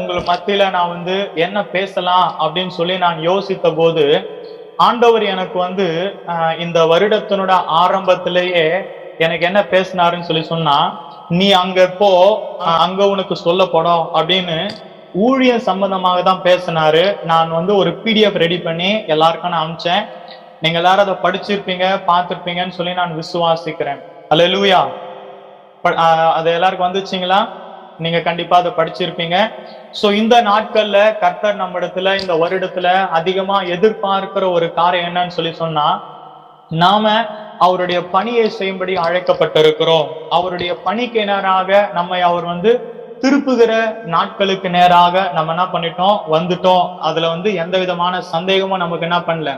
உங்கள் மத்தியில நான் என்ன பேசலாம் அப்படின்னு சொல்லி நான் யோசித்த போது ஆண்டவர் எனக்கு இந்த வருடத்தினோட ஆரம்பத்திலேயே எனக்கு என்ன பேசினாருன்னு சொல்லி சொன்னா, நீ அங்க போ, அங்க உனக்கு சொல்லப்படும் அப்படின்னு ஊழியம் சம்பந்தமாக தான் பேசினாரு. நான் ஒரு PDF ரெடி பண்ணி எல்லாருக்கும் நான் அனுப்பிச்சேன். நீங்க எல்லாரும் அதை படிச்சிருப்பீங்க, பார்த்திருப்பீங்கன்னு சொல்லி நான் விசுவாசிக்கிறேன். அல்லேலூயா. அது எல்லாருக்கும் வந்துச்சுங்களா? நீங்க கண்டிப்பா அதை படிச்சிருப்பீங்க. சோ இந்த நாட்கள்ல கர்த்தர் நம்ம இடத்துல இந்த வருடத்துல அதிகமா எதிர்பார்க்கிற ஒரு காரியம் என்னன்னு சொல்லி சொன்னா, நாம அவருடைய பணியை செய்யும்படி அழைக்கப்பட்டிருக்கிறோம். அவருடைய பணிக்கு நேராக நம்மை அவர் திருப்புகிற நாட்களுக்கு நேராக நம்ம என்ன பண்ணிட்டோம், வந்துட்டோம். அதுல எந்த விதமான சந்தேகமும் நமக்கு என்ன பண்ணல,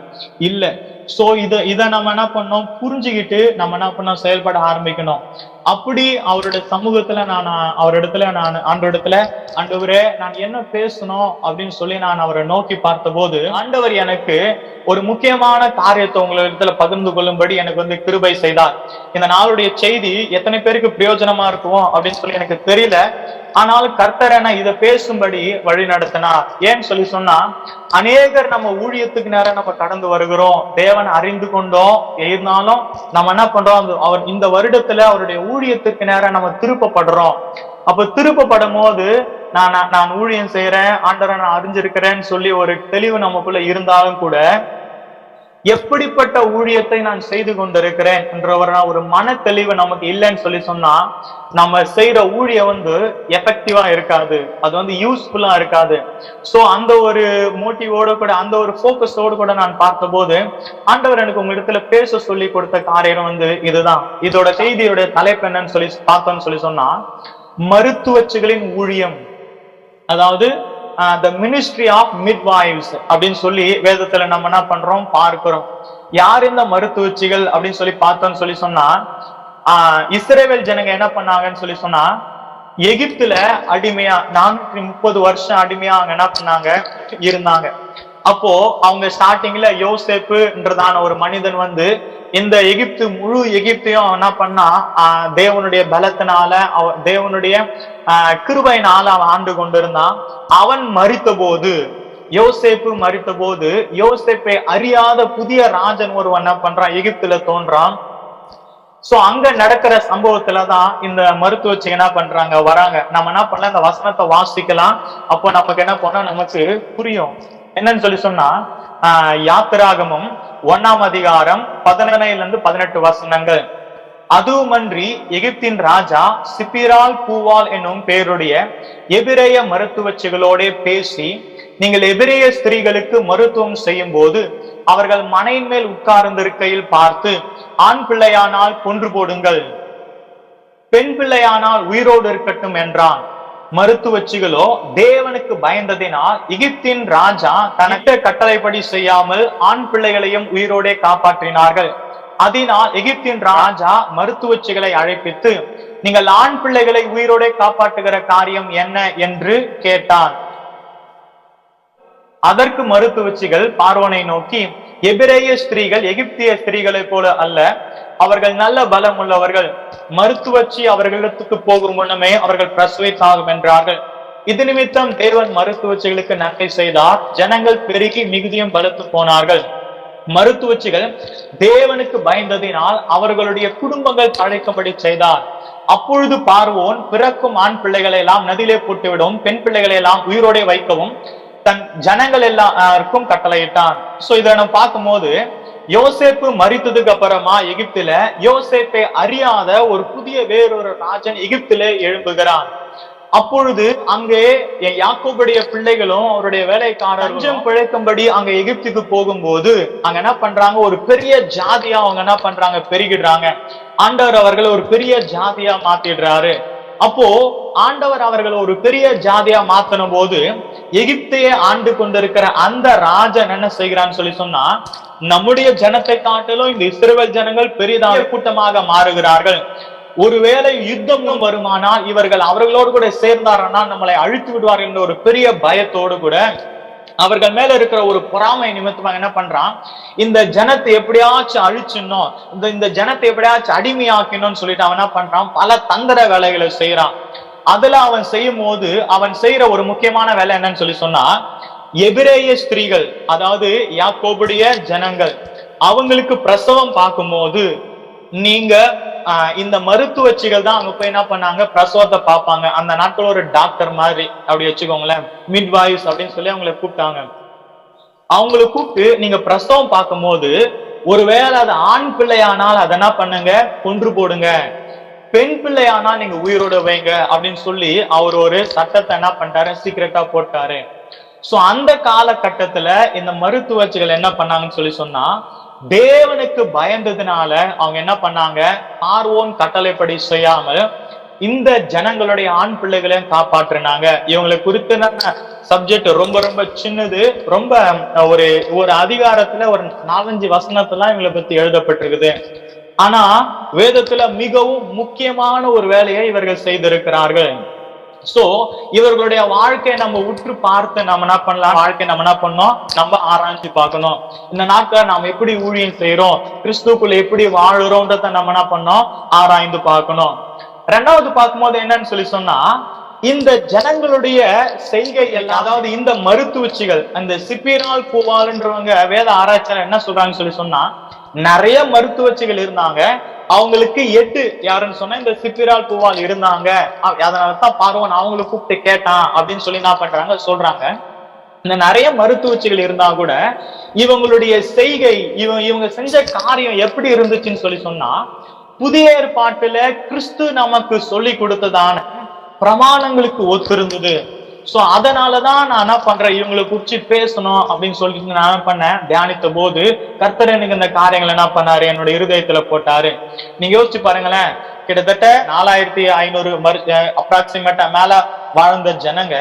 இல்ல. சோ இத நம்ம என்ன பண்ணோம், புரிஞ்சுக்கிட்டு நம்ம என்ன பண்ணோம், செயல்பட ஆரம்பிக்கணும். அப்படி அவருடைய சமூகத்துல நான் அவரிடத்துல நான் ஆண்டவரே நான் என்ன பேசணும் அப்படின்னு சொல்லி நான் அவரை நோக்கி பார்த்த போது, ஆண்டவர் எனக்கு ஒரு முக்கியமான காரியத்தை உங்களிடத்துல பகிர்ந்து கொள்ளும்படி எனக்கு கிருபை செய்தார். இந்த நாளுடைய செய்தி எத்தனை பேருக்கு பிரயோஜனமா இருக்கும் அப்படின்னு சொல்லி எனக்கு தெரியல. ஆனால் கர்த்தர் இதை பேசும்படி வழி நடத்தினார். ஏன்னு சொல்லி சொன்னா, அநேகர் நம்ம ஊழியத்துக்கு நேரம் நம்ம கடந்து வருகிறோம், தேவன் அறிந்து கொண்டோம். இருந்தாலும் நம்ம என்ன பண்றோம், அவர் இந்த வருடத்துல அவருடைய ஊழியத்துக்கு நேரம் நம்ம திருப்பப்படுறோம். அப்ப திருப்பப்படும் போது நான் ஊழியம் செய்யறேன், ஆண்டவரை நான் அறிஞ்சிருக்கிறேன்னு சொல்லி ஒரு தெளிவு நமக்குள்ள இருந்தாலும் கூட, எப்படிப்பட்ட ஊழியத்தை நான் செய்து கொண்டிருக்கிறேன் என்ற ஒரு மன தெளிவு நமக்கு இல்லைன்னு சொல்லி சொன்னா, நம்ம செய்யற ஊழியம் எஃபெக்டிவா இருக்காது, அது யூஸ்ஃபுல்லா இருக்காது. சோ அந்த ஒரு மோட்டிவோட கூட, அந்த ஒரு போக்கஸோடு கூட நான் பார்த்த போது, ஆண்டவர் எனக்கு உங்க இடத்துல பேச சொல்லி கொடுத்த காரியம் இதுதான். இதோட செய்தியோட தலைப்பு என்னன்னு சொல்லி பார்த்தோம்னு சொல்லி சொன்னா, மருத்துவச்சிகளின் ஊழியம், அதாவது the ministry of midwives அப்படின்னு சொல்லி வேதத்துல நம்ம என்ன பண்றோம், பார்க்கிறோம். யார் இந்த மருத்துவச்சிகள் அப்படின்னு சொல்லி பார்த்தோம்னு சொல்லி சொன்னா, இஸ்ரவேல் ஜனங்க என்ன பண்ணாங்கன்னு சொல்லி சொன்னா, எகிப்துல அடிமையா 430 வருஷம் அடிமையா அவங்க என்ன பண்ணாங்க, இருந்தாங்க. அப்போ அவங்க ஸ்டார்டிங்ல யோசேப்புன்றதான ஒரு மனிதன் இந்த எகிப்து முழு எகிப்தையும் என்ன பண்ணா, தேவனுடைய பலத்தினால, தேவனுடைய கிருபையினால அவன் ஆண்டு கொண்டிருந்தான். அவன் மரித்த போது, யோசேப்பு மரித்த போது, யோசேப்பை அறியாத புதிய ராஜன் ஒருவன் என்ன பண்றான், எகிப்துல தோன்றான். சோ அங்க நடக்கிற சம்பவத்துலதான் இந்த மருத்துவச்சி என்ன பண்றாங்க, வராங்க. நம்ம என்ன பண்ணலாம், இந்த வசனத்தை வாசிக்கலாம். அப்போ நமக்கு என்ன பண்ணா, நமக்கு புரியும். என்னன்னு சொல்லி சொன்னா, யாத்திராகமம் 1ஆம் அதிகாரம் 11-18 வசனங்கள். அதுவுமன்றி எகிப்தின் ராஜா சிப்பிரால் பூவால் என்னும் பெயருடைய எபிரேய மருத்துவச்சிகளோட பேசி, நீங்கள் எபிரேய ஸ்திரீகளுக்கு மருத்துவம் செய்யும் போது அவர்கள் மனையின் மேல் உட்கார்ந்திருக்கையில் பார்த்து, ஆண் பிள்ளையானால் கொன்று போடுங்கள், பெண் பிள்ளையானால் உயிரோடு இருக்கட்டும் என்றான். மருத்துவச்சிகளோ தேவனுக்கு பயந்ததினால் எகிப்தின் ராஜா தனக்கு கட்டளைப்படி செய்யாமல் ஆண் பிள்ளைகளையும் உயிரோடே காப்பாற்றினார்கள். அதனால் எகிப்தின் ராஜா மருத்துவச்சிகளை அழைப்பித்து, நீங்கள் ஆண் பிள்ளைகளை உயிரோடே காப்பாற்றுகிற காரியம் என்ன என்று கேட்டான். அதற்கு மருத்துவச்சிகள் பார்வோனை நோக்கி, எபிரேய ஸ்திரீகள் எகிப்திய ஸ்திரீகளை போல அல்ல, அவர்கள் நல்ல பலம் உள்ளவர்கள். மருத்துவச்சி அவர்களிடத்துக்கு போகும் முன்னமே அவர்கள் பிரசவித்தாகும் என்றார்கள். இது நிமித்தம் தேவன் மருத்துவச்சிகளுக்கு நன்மை செய்தார். ஜனங்கள் பெருகி மிகுதியும் பலத்து போனார்கள். மருத்துவச்சிகள் தேவனுக்கு பயந்ததினால் அவர்களுடைய குடும்பங்கள் தழைக்கும்படி செய்தார். அப்பொழுது பார்வோன் பிறக்கும் ஆண் பிள்ளைகளை எல்லாம் நதியிலே போட்டுவிடும், பெண் பிள்ளைகளை எல்லாம் உயிரோட வைக்கவும் தன் ஜனங்கள் எல்லாருக்கும் கட்டளையிட்டான். சோ இதை நம்ம பார்க்கும்போது, யோசேப்பு மரித்ததுக்கு அப்புறமா எகிப்தில யோசேப்பை அறியாத ஒரு புதிய வேறொரு ராஜன் எகிப்திலே எழும்புகிறான். அப்பொழுது அங்கே யாக்கோபுடைய பிள்ளைகளும் அவருடைய வேலைக்காரர்களும் பிழைக்கும்படி அங்க எகிப்துக்கு போகும்போது அங்க என்ன பண்றாங்க, ஒரு பெரிய ஜாதியா அவங்க என்ன பண்றாங்க, பெருகிடுறாங்க. ஆண்டவர் அவர்கள் ஒரு பெரிய ஜாதியா மாத்திடுறாரு. அப்போ ஆண்டவர் அவர்கள் ஒரு பெரிய ஜாதியா மாத்தின போது எகிப்தையே ஆண்டு கொண்டிருக்கிற அந்த ராஜன் என்ன செய்கிறான்னு சொல்லி சொன்னா, நம்முடைய ஜனத்தை காட்டிலும் இந்த இஸ்ரவேல் ஜனங்கள் பெரிதாக கூட்டமாக மாறுகிறார்கள். ஒருவேளை யுத்தமும் வருமானால் இவர்கள் அவர்களோடு கூட சேர்ந்தார்கள் நம்மளை அழித்து விடுவார்கள் என்ற ஒரு பெரிய பயத்தோடு கூட அவர்கள் மேல இருக்கிற ஒரு பொறாமை நிமித்தமாக என்ன பண்றான், இந்த ஜனத்தை எப்படியாச்சும் அழிச்சிடணும், இந்த ஜனத்தை எப்படியாச்சும் அடிமையாக்கணும்னு சொல்லிட்டு அவன் என்ன பண்றான், பல தந்திர வேலைகளை செய்யறான். அதுல அவன் செய்யும் போது அவன் செய்யற ஒரு முக்கியமான வேலை என்னன்னு சொல்லி சொன்னா, எபிரேய ஸ்திரீகள், அதாவது யாக்கோபுடைய ஜனங்கள், அவங்களுக்கு பிரசவம் பார்க்கும்போது நீங்க இந்த மருத்துவச்சிகள் தான் அங்க போய் என்ன பண்ணாங்க, பிரசவத்தை பார்ப்பாங்க. அந்த நாட்கள் ஒரு டாக்டர் மாதிரி அப்படி வச்சுக்கோங்களேன், மிட்வைஸ் அப்படின்னு சொல்லி அவங்களை கூப்பிட்டாங்க. அவங்களை கூப்பிட்டு நீங்க பிரசவம் பார்க்கும் போது ஒருவேளை அது ஆண் பிள்ளையானால் அதை என்ன பண்ணுங்க, கொன்று போடுங்க, பெண் பிள்ளையானால் நீங்க உயிரோட வைங்க அப்படின்னு சொல்லி அவர் ஒரு சட்டத்தை என்ன பண்ணிட்டாரு, சீக்கிரட்டா போட்டாரு. சோ அந்த காலகட்டத்துல இந்த மருத்துவச்சிகள் என்ன பண்ணாங்கன்னு சொல்லி சொன்னா, தேவனுக்கு பயந்ததுனால அவங்க என்ன பண்ணாங்க, பார்வோன் கட்டளைப்படி செய்யாமல் இந்த ஜனங்களுடைய ஆண் பிள்ளைகளையும் காப்பாற்றினாங்க. இவங்களை குறித்த சப்ஜெக்ட் ரொம்ப ரொம்ப சின்னது, ரொம்ப ஒரு ஒரு அதிகாரத்துல ஒரு 4-5 வசனத்துல இவங்களை பத்தி எழுதப்பட்டிருக்குது. ஆனா வேதத்துல மிகவும் முக்கியமான ஒரு வேலையை இவர்கள் செய்திருக்கிறார்கள். சோ இவர்களுடைய வாழ்க்கையை நம்ம உற்று பார்த்து நம்ம என்ன பண்ணலாம், வாழ்க்கை நம்ம என்ன பண்ணோம், நம்ம ஆராய்ச்சி பார்க்கணும். இந்த நாட்களை நாம் எப்படி ஊழியம் செய்யறோம், கிறிஸ்துக்குள்ள எப்படி வாழுறோம்ன்றத நம்ம என்ன பண்ணோம், ஆராய்ந்து பார்க்கணும். ரெண்டாவது பார்க்கும்போது என்னன்னு சொல்லி சொன்னா, இந்த ஜனங்களுடைய செய்கை எல்லாம், அதாவது இந்த மருத்துவச்சிகள், அந்த சிப்பிரால் பூவால்ன்றவங்க வேத ஆராய்ச்சியாளர் என்ன சொல்றாங்கன்னு சொல்லி சொன்னா, நிறைய மருத்துவச்சிகள் இருந்தாங்க, அவங்களுக்கு 8 யாருன்னு சொன்னா இந்த சிப்பிரால் பூவால் இருந்தாங்க. அதனாலதான் பார்வோன் அவங்களை கூப்பிட்டு கேட்டான் அப்படின்னு சொல்லி என்ன பண்றாங்க, சொல்றாங்க. இந்த நிறைய மருத்துவச்சிகள் இருந்தா கூட இவங்களுடைய செய்கை, இவங்க செஞ்ச காரியம் எப்படி இருந்துச்சுன்னு சொல்லி சொன்னா, புதிய ஏற்பாட்டுல கிறிஸ்து நமக்கு சொல்லி கொடுத்ததான பிரமாணங்களுக்கு ஒத்திருந்தது. சோ அதனாலதான் நான் என்ன பண்றேன், இவங்களை குறிச்சு பேசணும் அப்படின்னு சொல்லிட்டு நான் என்ன பண்ணேன், தியானித்த போது கர்த்தர் எனக்கு இந்த காரியங்களை என்ன பண்ணாரு, என்னோட இருதயத்துல போட்டாரு. நீங்க யோசிச்சு பாருங்களேன், கிட்டத்தட்ட 4500 அப்ராக்சிமேட்டா மேல வாழ்ந்த ஜனங்க,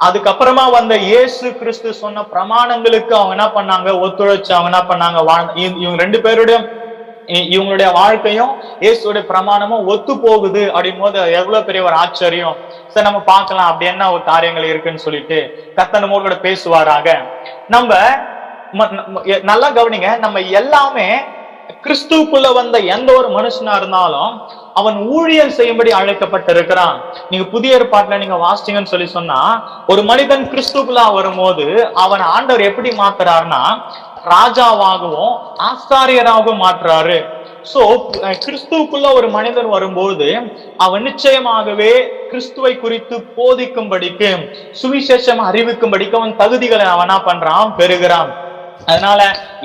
அதுக்கப்புறமா வந்த இயேசு கிறிஸ்து சொன்ன பிரமாணங்களுக்கு அவங்க என்ன பண்ணாங்க, ஒத்துழைச்சு அவங்க என்ன பண்ணாங்க, இவங்க 2 பேருடைய இவங்களுடைய வாழ்க்கையும் இயேசுடைய பிரமாணமும் ஒத்து போகுது அப்படின் போது எவ்வளவு பெரிய ஒரு ஆச்சரியம். சரி நம்ம பார்க்கலாம் அப்படி என்ன ஒரு காரியங்கள் இருக்குன்னு சொல்லிட்டு கர்த்தர் நம்மோடு கூட பேசுவாராக. நம்ம நல்லா கவனிங்க, நம்ம எல்லாமே கிறிஸ்துக்குள்ள வந்த எந்த ஒரு மனுஷனா இருந்தாலும் அவன் ஊழியம் செய்யும்படி அழைக்கப்பட்டிருக்கிறான். நீங்க புதிய ஏற்பாட்டுல நீங்க வாசிச்சீங்கன்னு சொல்லி சொன்னா, ஒரு மனிதன் கிறிஸ்துக்குள்ள வரும்போது அவன் ஆண்டவர் எப்படி மாத்துறாருன்னா, ராஜாவாகவும் ஆசாரியராகவும் மாற்றுறாரு. சோ கிறிஸ்துவுக்குள்ள ஒரு மனிதன் வரும்போது அவன் நிச்சயமாகவே கிறிஸ்துவை குறித்து போதிக்கும்படிக்கு, சுவிசேஷம் அறிவிக்கும்படிக்கு அவன் தகுதிகளை அவனா பண்றான், பெறுகிறான். அதனால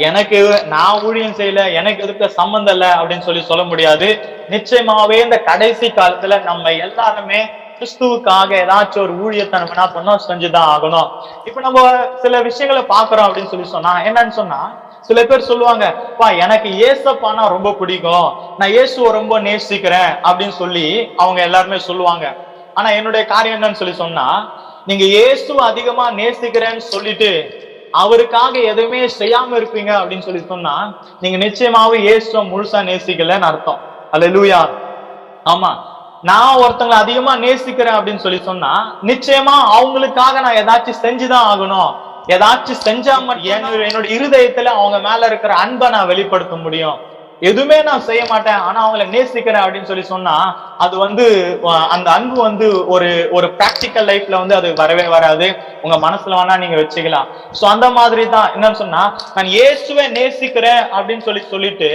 எனக்கு நான் ஊழியம் செய்யல, எனக்கு எதுக்கு சம்பந்தம் இல்லை அப்படின்னு சொல்லி சொல்ல முடியாது. நிச்சயமாவே இந்த கடைசி காலத்துல நம்ம எல்லாருமே கிறிஸ்துவுக்காக ஏதாச்சும் ஒரு ஊழியத்தை நம்ம என்ன பண்ணோம், செஞ்சுதான் ஆகணும். இப்ப நம்ம சில விஷயங்களை பாக்குறோம் அப்படின்னு சொல்லி சொன்னா, என்னன்னு சொன்னா, சில பேர் சொல்லுவாங்க, பா எனக்கு ஏசப்பானா ரொம்ப பிடிக்கும், நான் இயேசுவை ரொம்ப நேசிக்கிறேன் அப்படின்னு சொல்லி அவங்க எல்லாருமே சொல்லுவாங்க. ஆனா என்னுடைய காரியம் என்னன்னு சொல்லி சொன்னா, நீங்க இயேசுவை அதிகமா நேசிக்கிறேன்னு சொல்லிட்டு அவருக்காக எதுவுமே செய்யாம இருப்பீங்க அப்படின்னு சொல்லி சொன்னா, நீங்க நிச்சயமாவே இயேசுவை முழுசா நேசிக்கலன்னு அர்த்தம். அல்லேலூயா. ஆமா, நான் ஒருத்தங்களை அதிகமா நேசிக்கிறேன் அப்படின்னு சொல்லி சொன்னா, நிச்சயமா அவங்களுக்காக நான் ஏதாச்சும் செஞ்சுதான் ஆகணும். ஏதாச்சும் செஞ்சா என்னோட இருதயத்துல அவங்க மேல இருக்கிற அன்பை நான் வெளிப்படுத்த முடியும். எதுவுமே நான் செய்ய மாட்டேன் ஆனா அவங்களை நேசிக்கிறேன் அப்படின்னு சொல்லி சொன்னா, அது அந்த அன்பு ஒரு பிராக்டிக்கல் லைஃப்ல அது வரவே வராது. உங்க மனசுல வேணா நீங்க வச்சுக்கலாம். சோ அந்த மாதிரி தான் என்னன்னு சொன்னா, நான் இயேசுவை நேசிக்கிறேன் அப்படின்னு சொல்லிட்டு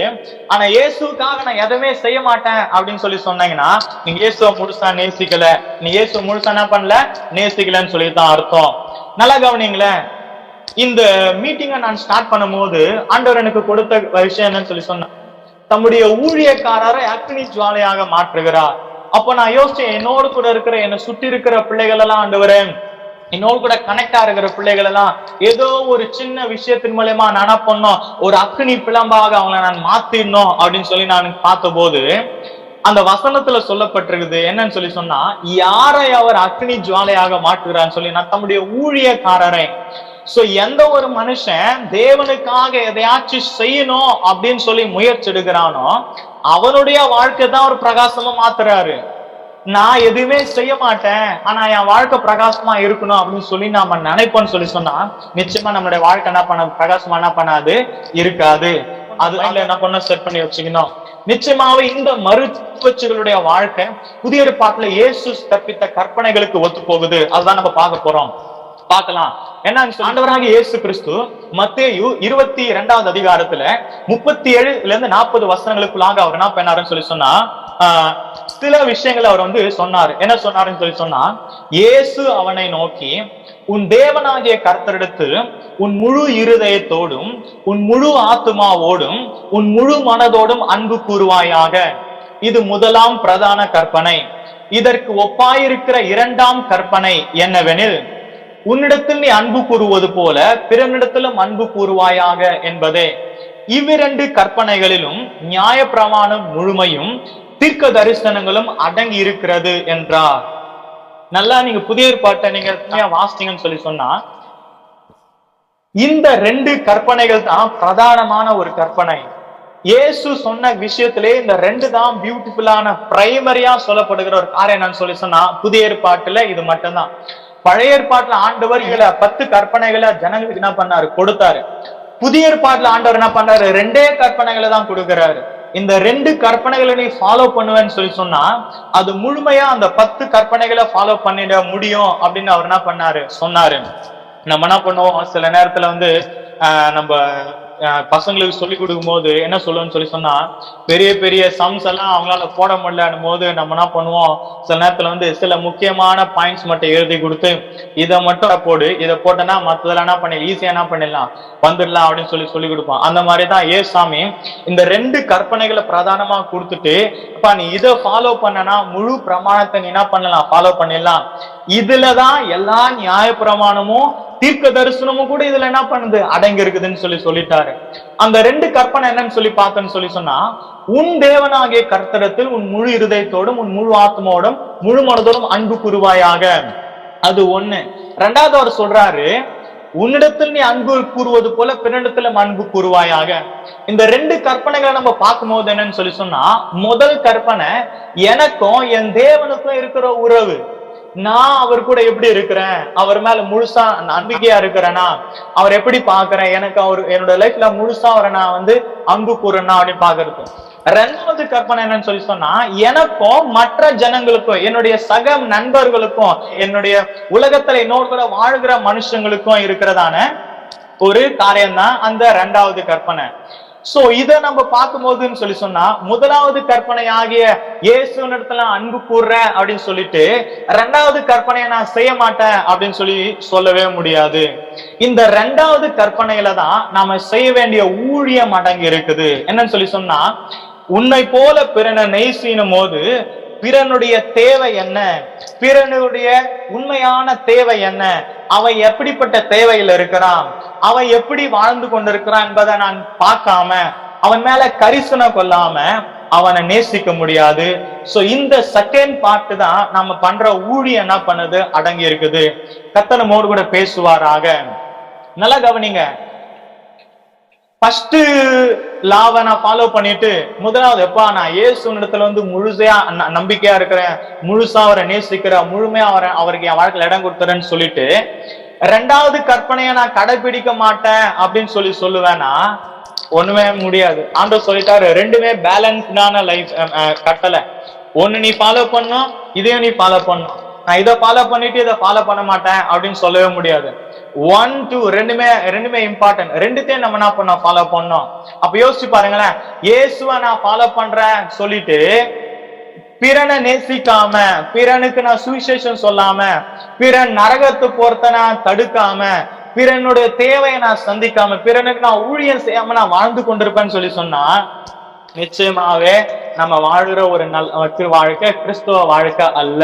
ஆனா இயேசுக்காக நான் எதுவுமே செய்ய மாட்டேன் அப்படின்னு சொல்லி சொன்னீங்கன்னா, நீங்க இயேசுவை முழுசா நேசிக்கல, நீ இயேசுவை முழுசா என்ன பண்ணல, நேசிக்கலன்னு சொல்லிதான் அர்த்தம். நல்லா கவனிங்களேன், இந்த மீட்டிங்கை நான் ஸ்டார்ட் பண்ணும் போது ஆண்டவர் எனக்கு கொடுத்த விஷயம் என்னன்னு சொல்லி சொன்ன, தம்முடைய ஊழியக்காரரை அக்னி ஜுவாலையாக மாற்றுகிறார். அப்ப நான் யோசிச்சேன், என்னோடு கூட இருக்கிற, என்னை சுற்றி இருக்கிற பிள்ளைகள் எல்லாம் ஆண்டவரே, என்னோடு கூட கனெக்டா இருக்கிற பிள்ளைகள் எல்லாம் ஏதோ ஒரு சின்ன விஷயத்தின் மூலமா நான் என்ன பண்ணோம், ஒரு அக்னி பிளம்பாக அவங்களை நான் மாத்திடணும் அப்படின்னு சொல்லி நான் பார்த்த போது, அந்த வசனத்துல சொல்லப்பட்டிருக்குது என்னன்னு சொல்லி சொன்னா, யாரை அவர் அக்னி ஜுவாலையாக மாற்றுகிறான்னு சொல்லி, நான் தம்முடைய ஊழியக்காரரை. சோ எந்த ஒரு மனுஷன் தேவனுக்காக எதையாச்சும் செய்யணும் அப்படின்னு சொல்லி முயற்சி எடுக்கிறானோ அவனுடைய வாழ்க்கை தான் ஒரு பிரகாசமா மாத்துறாரு. நான் எதுவுமே செய்ய மாட்டேன், ஆனா என் வாழ்க்கை பிரகாசமா இருக்கணும் அப்படின்னு சொல்லி நாம நினைப்போம்னு சொல்லி சொன்னா, நிச்சயமா நம்மளுடைய வாழ்க்கை என்ன பண்ண பிரகாசமா என்ன பண்ணாது, இருக்காது. அது என்ன பண்ண செட் பண்ணி வச்சுக்கணும். நிச்சயமாவே இந்த மருத்துவச்சிகளுடைய வாழ்க்கை புதிய ஏற்பாட்டுல இயேசு கற்பித்த கற்பனைகளுக்கு ஒத்து போகுது. அதுதான் நம்ம பார்க்க போறோம். பார்க்கலாம். என்ன ஆண்டவராக இயேசு கிறிஸ்து மத்தேயு 22வது அதிகாரத்துல 37 40 வசனங்களுக்குள்ளாக அவர் என்ன பண்ணாருன்னு சொல்லி சொன்னா, சில விஷயங்களை அவர் சொன்னாரு. என்ன சொன்னாருன்னு சொல்லி சொன்னா, இயேசு அவனை நோக்கி, உன் தேவனாகிய கர்த்தரிடத்து உன் முழு இருதயத்தோடும் உன் முழு ஆத்துமாவோடும் உன் முழு மனதோடும் அன்பு கூறுவாயாக. இது முதலாம் பிரதான கற்பனை. இதற்கு ஒப்பாயிருக்கிற இரண்டாம் கற்பனை என்னவெனில், உன்னிடத்தில் நீ அன்பு கூறுவது போல பிறனிடத்திலும் அன்பு கூறுவாயாக என்பதே. இவ்விரண்டு கற்பனைகளிலும் நியாயப்பிரமாணம் முழுமையும் தீர்க்க தரிசனங்களும் அடங்கி இருக்கிறது என்றார். நல்லா நீங்க புதிய ஏற்பாட்டை நீங்க வாசிங்கன்னு சொல்லி சொன்னா, இந்த ரெண்டு கற்பனைகள் தான் பிரதானமான ஒரு கற்பனை. இயேசு சொன்ன விஷயத்திலே இந்த ரெண்டு தான் பியூட்டிஃபுல்லான பிரைமரியா சொல்லப்படுகிற ஒரு காரியம் என்னன்னு சொல்லி சொன்னா, புதிய ஏற்பாட்டுல இது மட்டும்தான். பழைய ஏற்பாட்டுல ஆண்டவர் 10 கற்பனைகளை ஜனங்களுக்கு என்ன பண்ணாரு, கொடுத்தாரு. புதிய ஏற்பாட்டுல ஆண்டவர் என்ன பண்றாரு, 2 கற்பனைகளை தான் கொடுக்கிறாரு. இந்த 2 கற்பனைகளை நீ ஃபாலோ பண்ணுவேன்னு சொல்லி சொன்னா, அது முழுமையா அந்த 10 கற்பனைகளை ஃபாலோ பண்ணிட முடியும் அப்படின்னு அவர் என்ன பண்ணாரு, சொன்னாரு. நம்ம என்ன பண்ணுவோம், சில நேரத்துல நம்ம பசங்களுக்கு சொல்லி கொடுக்கும் போது என்ன சொல்லுவோம்னு சொல்லி சொன்னா, பெரிய பெரிய சம்ஸ் எல்லாம் அவங்களால போட முடியலன்னும் போது நம்ம என்ன பண்ணுவோம், சில நேரத்துல சில முக்கியமான பாயிண்ட்ஸ் மட்டும் எழுதி கொடுத்து, இதை மட்டும் போடு, இதை போட்டனா மற்றதெல்லாம் என்ன பண்ணி ஈஸியா என்ன பண்ணிடலாம், வந்துடலாம் அப்படின்னு சொல்லி கொடுப்போம். அந்த மாதிரிதான் ஏசாமி இந்த 2 கற்பனைகளை பிரதானமா கொடுத்துட்டு, அப்பா நீ இதை ஃபாலோ பண்ணனா முழு பிரமாணத்தை நீ என்ன பண்ணலாம், ஃபாலோ பண்ணிடலாம். இதுலதான் எல்லா நியாய பிரமாணமும் தீர்க்க தரிசனமும் கூட இதுல என்ன பண்ணுது, அடங்கி இருக்குதுன்னு சொல்லிட்டாரு. அந்த 2 கற்பனை என்னன்னு சொல்லி பார்த்தேன்னு சொல்லி சொன்னா, உன் தேவனாகிய கர்த்தரிடத்தில் உன் முழு இருதயத்தோடும் உன் முழு ஆத்மாவோடும் முழு மனதோடும் அன்பு கூறுவாயாக. அது 1. 2வது அவர் சொல்றாரு, உன்னிடத்தில் நீ அன்பு கூறுவது போல பிறனிடத்துல அன்பு கூறுவாயாக. இந்த 2 கற்பனைகளை நம்ம பார்க்கும் போது என்னன்னு சொல்லி சொன்னா, முதல் கற்பனை எனக்கும் என் தேவனுக்கும் இருக்கிற உறவு. நான் அவர் கூட எப்படி இருக்கிறேன், அவர் மேல முழுசா நம்பிக்கையா இருக்கிறேன்னா, அவர் எப்படி பாக்குறேன், எனக்கு அவர் என்னோட லைஃப்ல முழுசா அவரை நான் அன்பு கூறேன்னா அப்படின்னு பாக்குறது. 2வது கற்பனை என்னன்னு சொல்லி சொன்னா, எனக்கும் மற்ற ஜனங்களுக்கும் என்னுடைய சக நண்பர்களுக்கும் என்னுடைய உலகத்துல என்னோட கூட வாழ்கிற மனுஷங்களுக்கும் இருக்கிறதான ஒரு காரியம் தான் அந்த 2வது கற்பனை. சோ இத நம்ம பார்க்கும்போதுன்னு சொல்லி சொன்னா, முதலாவது கற்பனை ஆகிய இயேசுவினிடத்துல அன்பு கூறுறேன் அப்படின்னு சொல்லிட்டு 2வது கற்பனையை நான் செய்ய மாட்டேன் அப்படின்னு சொல்லவே முடியாது. இந்த 2வது கற்பனையில தான் நாம செய்ய வேண்டிய ஊழியம் அடங்கி இருக்குது. என்னன்னு சொல்லி சொன்னா, உன்னை போல பிறனை நேசிக்கும் போது பிறனுடைய தேவை என்ன, பிறனுடைய உண்மையான தேவை என்ன, அவன் எப்படிப்பட்ட தேவையில் இருக்கிறான், அவன் எப்படி வாழ்ந்து கொண்டிருக்கிறான் என்பதை நான் பார்க்காம, அவன் மேல கரிசனை கொள்ளாம அவனை நேசிக்க முடியாது. சோ இந்த செகண்ட் பார்ட் தான் நம்ம பண்ற ஊழியம் என்ன பண்ணுது, அடங்கி இருக்குது. கர்த்தர் நம்மோடு கூட பேசுவாராக. நல்லா கவனிங்க. ஃபர்ஸ்ட் லாவை நான் ஃபாலோ பண்ணிட்டு, முதலாவது எப்பா நான் இயேசுனிடத்துல முழுசையா நம்பிக்கையா இருக்கிறேன், முழுசா அவரை நேசிக்கிறேன், முழுமையா அவருக்கு என் வாழ்க்கையில இடம் கொடுத்துறேன்னு சொல்லிட்டு 2வது கற்பனையை நான் கடைபிடிக்க மாட்டேன் அப்படின்னு சொல்லுவேன்னா ஒண்ணுமே முடியாது. ஆண்டவர் சொல்லிட்டாரு, 2மே பேலன்ஸ்டான லைஃப் கட்டளை. ஒண்ணு நீ ஃபாலோ பண்ணும், இதையும் நீ ஃபாலோ பண்ணும். நான் இதை ஃபாலோ பண்ணிட்டு இதை ஃபாலோ பண்ண மாட்டேன் அப்படின்னு சொல்லவே முடியாது. 1, 2 ரெண்டுமே இம்பார்ட்டன்ட். 2த்தையும் நம்ம என்ன பண்ணோம், ஃபாலோ பண்ணோம். அப்ப யோசிச்சு பாருங்களேன், இயேசுவை நான் ஃபாலோ பண்றேன் சொல்லிட்டு பிறனை நேசிக்காம, பிறனுக்கு நான் சுவிசேஷம் சொல்லாம, பிறன் நரகத்து போறத நான் தடுக்காம, பிறனுடைய தேவையை நான் சந்திக்காம, பிறனுக்கு நான் ஊழியம் செய்யாம நான் வாழ்ந்து கொண்டிருப்பேன்னு சொன்னா, நிச்சயமாவே நம்ம வாழ்கிற ஒரு வாழ்க்கை கிறிஸ்துவ வாழ்க்கை அல்ல.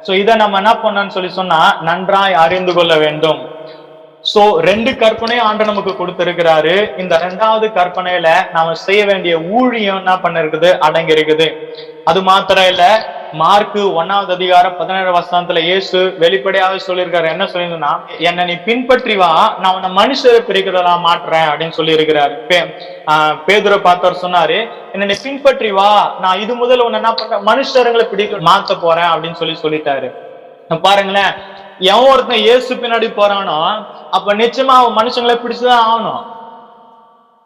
சோ இதை நம்ம என்ன பண்ணோம்னு சொன்னா நன்றாய் அறிந்து கொள்ள வேண்டும். சோ 2 கற்பனையும் ஆண்டவர் நமக்கு கொடுத்திருக்கிறாரு. இந்த 2வது கற்பனையில நாம செய்ய வேண்டிய ஊழியம் என்ன பண்ண இருக்குது, அடங்கி இருக்குது. அது மாத்திரம் இல்ல, மார்க்கு 1வது அதிகாரம் 17 வசனத்துல இயேசு வெளிப்படையாக சொல்லியிருக்காரு. என்ன சொல்லியிருந்தா, என்ன நீ பின்பற்றி வா, நான் உன்னை மனுஷரை பிரிக்கிறதா மாட்டுறேன் அப்படின்னு சொல்லி இருக்கிறாரு. பேதுரை பார்த்தவர் சொன்னாரு, என்ன நீ பின்பற்றி வா, நான் இது முதல்ல உன்னை என்ன பண்றேன், மனுஷர்களை பிடிக்க மாத்த போறேன் அப்படின்னு சொல்லிட்டாரு. பாருங்களேன், எவன் ஒருத்தன் இயேசு பின்னாடி போறானோ அப்ப நிச்சயமா அவன் மனுஷங்களை பிடிச்சுதான் ஆகணும்.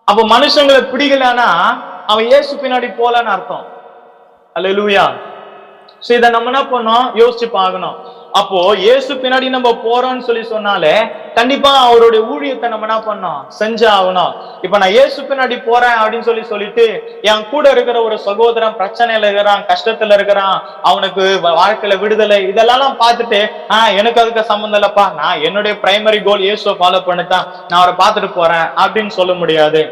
அப்ப மனுஷங்களை பிடிக்கலன்னா அவன் இயேசு பின்னாடி போலன்னு அர்த்தம். அல்லேலூயா. சோ இதை நம்ம என்ன பண்ணோம், யோசிச்சு பார்க்கணும். அப்போ இயேசு பின்னாடி நம்ம போறோம்னு சொன்னாலே கண்டிப்பா அவருடைய ஊழியத்தை நம்ம என்ன பண்ணோம், செஞ்சு ஆகணும். இப்ப நான் இயேசு பின்னாடி போறேன் அப்படின்னு சொல்லிட்டு என் கூட இருக்கிற ஒரு சகோதரன் பிரச்சனையில இருக்கிறான், கஷ்டத்துல இருக்கிறான், அவனுக்கு வாழ்க்கையில விடுதலை, இதெல்லாம் பார்த்துட்டு எனக்கு அதுக்கு சம்பந்தம் இல்லப்பா, நான் என்னுடைய பிரைமரி கோல் இயேசுவை ஃபாலோ பண்ணித்தான் நான் அவரை பார்த்துட்டு போறேன் அப்படின்னு சொல்ல முடியாது.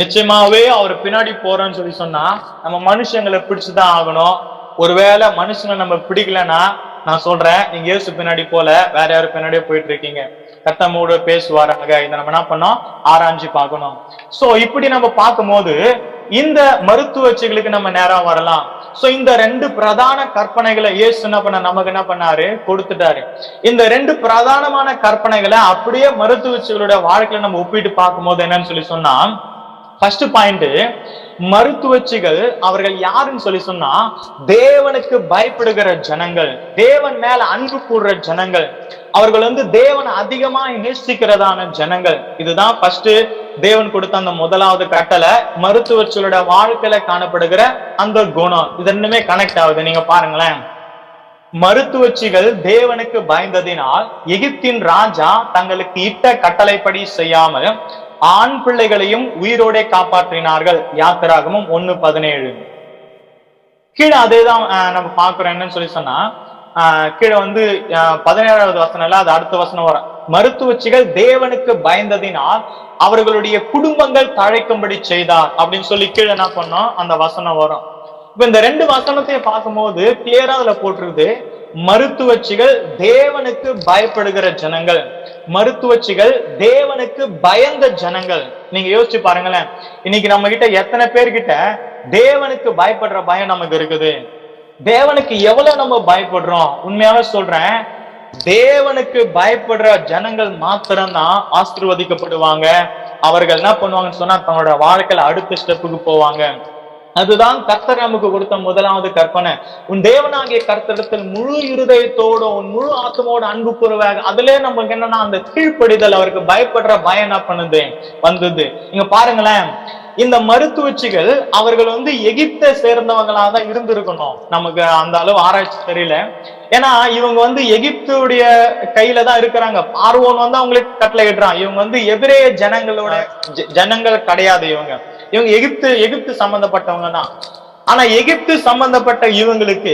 நிச்சயமாவே அவர் பின்னாடி போறோம்னு சொன்னா நம்ம மனுஷங்களை பிடிச்சுதான் ஆகணும். ஒருவேளை மனுஷனை நம்ம பிடிக்கலன்னா நான் சொல்றேன், நீங்க இயேசு பின்னாடி போல வேற யாரு பின்னாடியே போயிட்டு இருக்கீங்க. கர்த்தமோடு பேசுவாராக. இதை நம்ம என்ன பண்ணோம், ஆராய்ச்சி பார்க்கணும். சோ இப்படி நம்ம பார்க்கும்போது இந்த மருத்துவச்சிகளுக்கு நம்ம நேரம் வரலாம். சோ இந்த 2 பிரதான கற்பனைகளை இயேசு என்ன பண்ண, நமக்கு என்ன பண்ணாரு, கொடுத்துட்டாரு. இந்த 2 பிரதானமான கற்பனைகளை அப்படியே மருத்துவச்சிகளுடைய வாழ்க்கையில நம்ம ஒப்பிட்டு பார்க்கும்போது என்னன்னு சொன்னா, ஃபர்ஸ்ட் பாயிண்ட், மருத்துவச்சிகள் அவர்கள் யாருன்னு சொன்னா தேவனுக்கு பயப்படுகிற ஜனங்கள், தேவன் மேல அன்பு கூடுற ஜனங்கள், அவர்கள் தேவனை அதிகமா நேசிக்கிறதான ஜனங்கள். இதுதான் ஃபர்ஸ்ட் தேவன் கொடுத்த அந்த முதலாவது கட்டளை. மருத்துவச்சிகளோட வாழ்க்கையில காணப்படுகிற அந்த குணம், இது ரெண்டுமே கனெக்ட் ஆகுது. நீங்க பாருங்களேன், மருத்துவச்சிகள் தேவனுக்கு பயந்ததினால் எகிப்தின் ராஜா தங்களுக்கு இட்ட கட்டளைப்படி செய்யாமல் ஆண் பிள்ளைகளையும் உயிரோட காப்பாற்றினார்கள். யாத்திராகமம் 1:17. கீழே அதேதான் நம்ம பாக்குறோம். என்னன்னு சொன்னா கீழே 17வது வசனம், அது அடுத்த வசனம் வரும். மருத்துவச்சிகள் தேவனுக்கு பயந்ததினால் அவர்களுடைய குடும்பங்கள் தழைக்கும்படி செய்தார் அப்படின்னு கீழே என்ன பண்ணோம், அந்த வசனம் வரும். இப்ப இந்த 2 வசனத்தையும் பார்க்கும்போது கிளியரா அதுல போட்டிருக்குது, மருத்துவச்சிகள் தேவனுக்கு பயப்படுகிற ஜனங்கள், மருத்துவச்சிகள் தேவனுக்கு பயந்த ஜனங்கள். நீங்க யோசிச்சு பாருங்களேன், இன்னைக்கு நம்ம கிட்ட எத்தனை பேர்கிட்ட தேவனுக்கு பயப்படுற பயம் நமக்கு இருக்குது? தேவனுக்கு எவ்வளவு நம்ம பயப்படுறோம்? உண்மையாவே சொல்றேன், தேவனுக்கு பயப்படுற ஜனங்கள் மாத்திரம்தான் ஆசீர்வதிக்கப்படுவாங்க. அவர்கள் என்ன பண்ணுவாங்கன்னு சொன்னா தன்னோட வாழ்க்கையில அடுத்த ஸ்டெப்புக்கு போவாங்க. அதுதான் கர்த்தர் நமக்கு கொடுத்த முதலாவது கற்பனை. உன் தேவனாகிய கர்த்தரிடத்தில் முழு இருதயத்தோட உன் முழு ஆத்மாவோட அன்பு கூறுவாங்க. அதுல நமக்கு என்னன்னா அந்த கீழ்ப்படிதல், அவருக்கு பயப்படுற பயம் என்ன பண்ணுது, வந்தது. இங்க பாருங்களேன், இந்த மருத்துவச்சிகள் அவர்கள் எகிப்தை சேர்ந்தவங்களாதான் இருந்திருக்கணும். நமக்கு அந்த அளவு ஆராய்ச்சி தெரியல. ஏன்னா இவங்க எகிப்துடைய கையில தான் இருக்கிறாங்க. பார்வோன் அவங்களுக்கு கட்டளை இடுறான். இவங்க எபிரேய ஜனங்களோட ஜனங்கள் கிடையாது. இவங்க எகிப்து சம்பந்தப்பட்டவங்க தான். ஆனா எகிப்து சம்பந்தப்பட்ட இவங்களுக்கு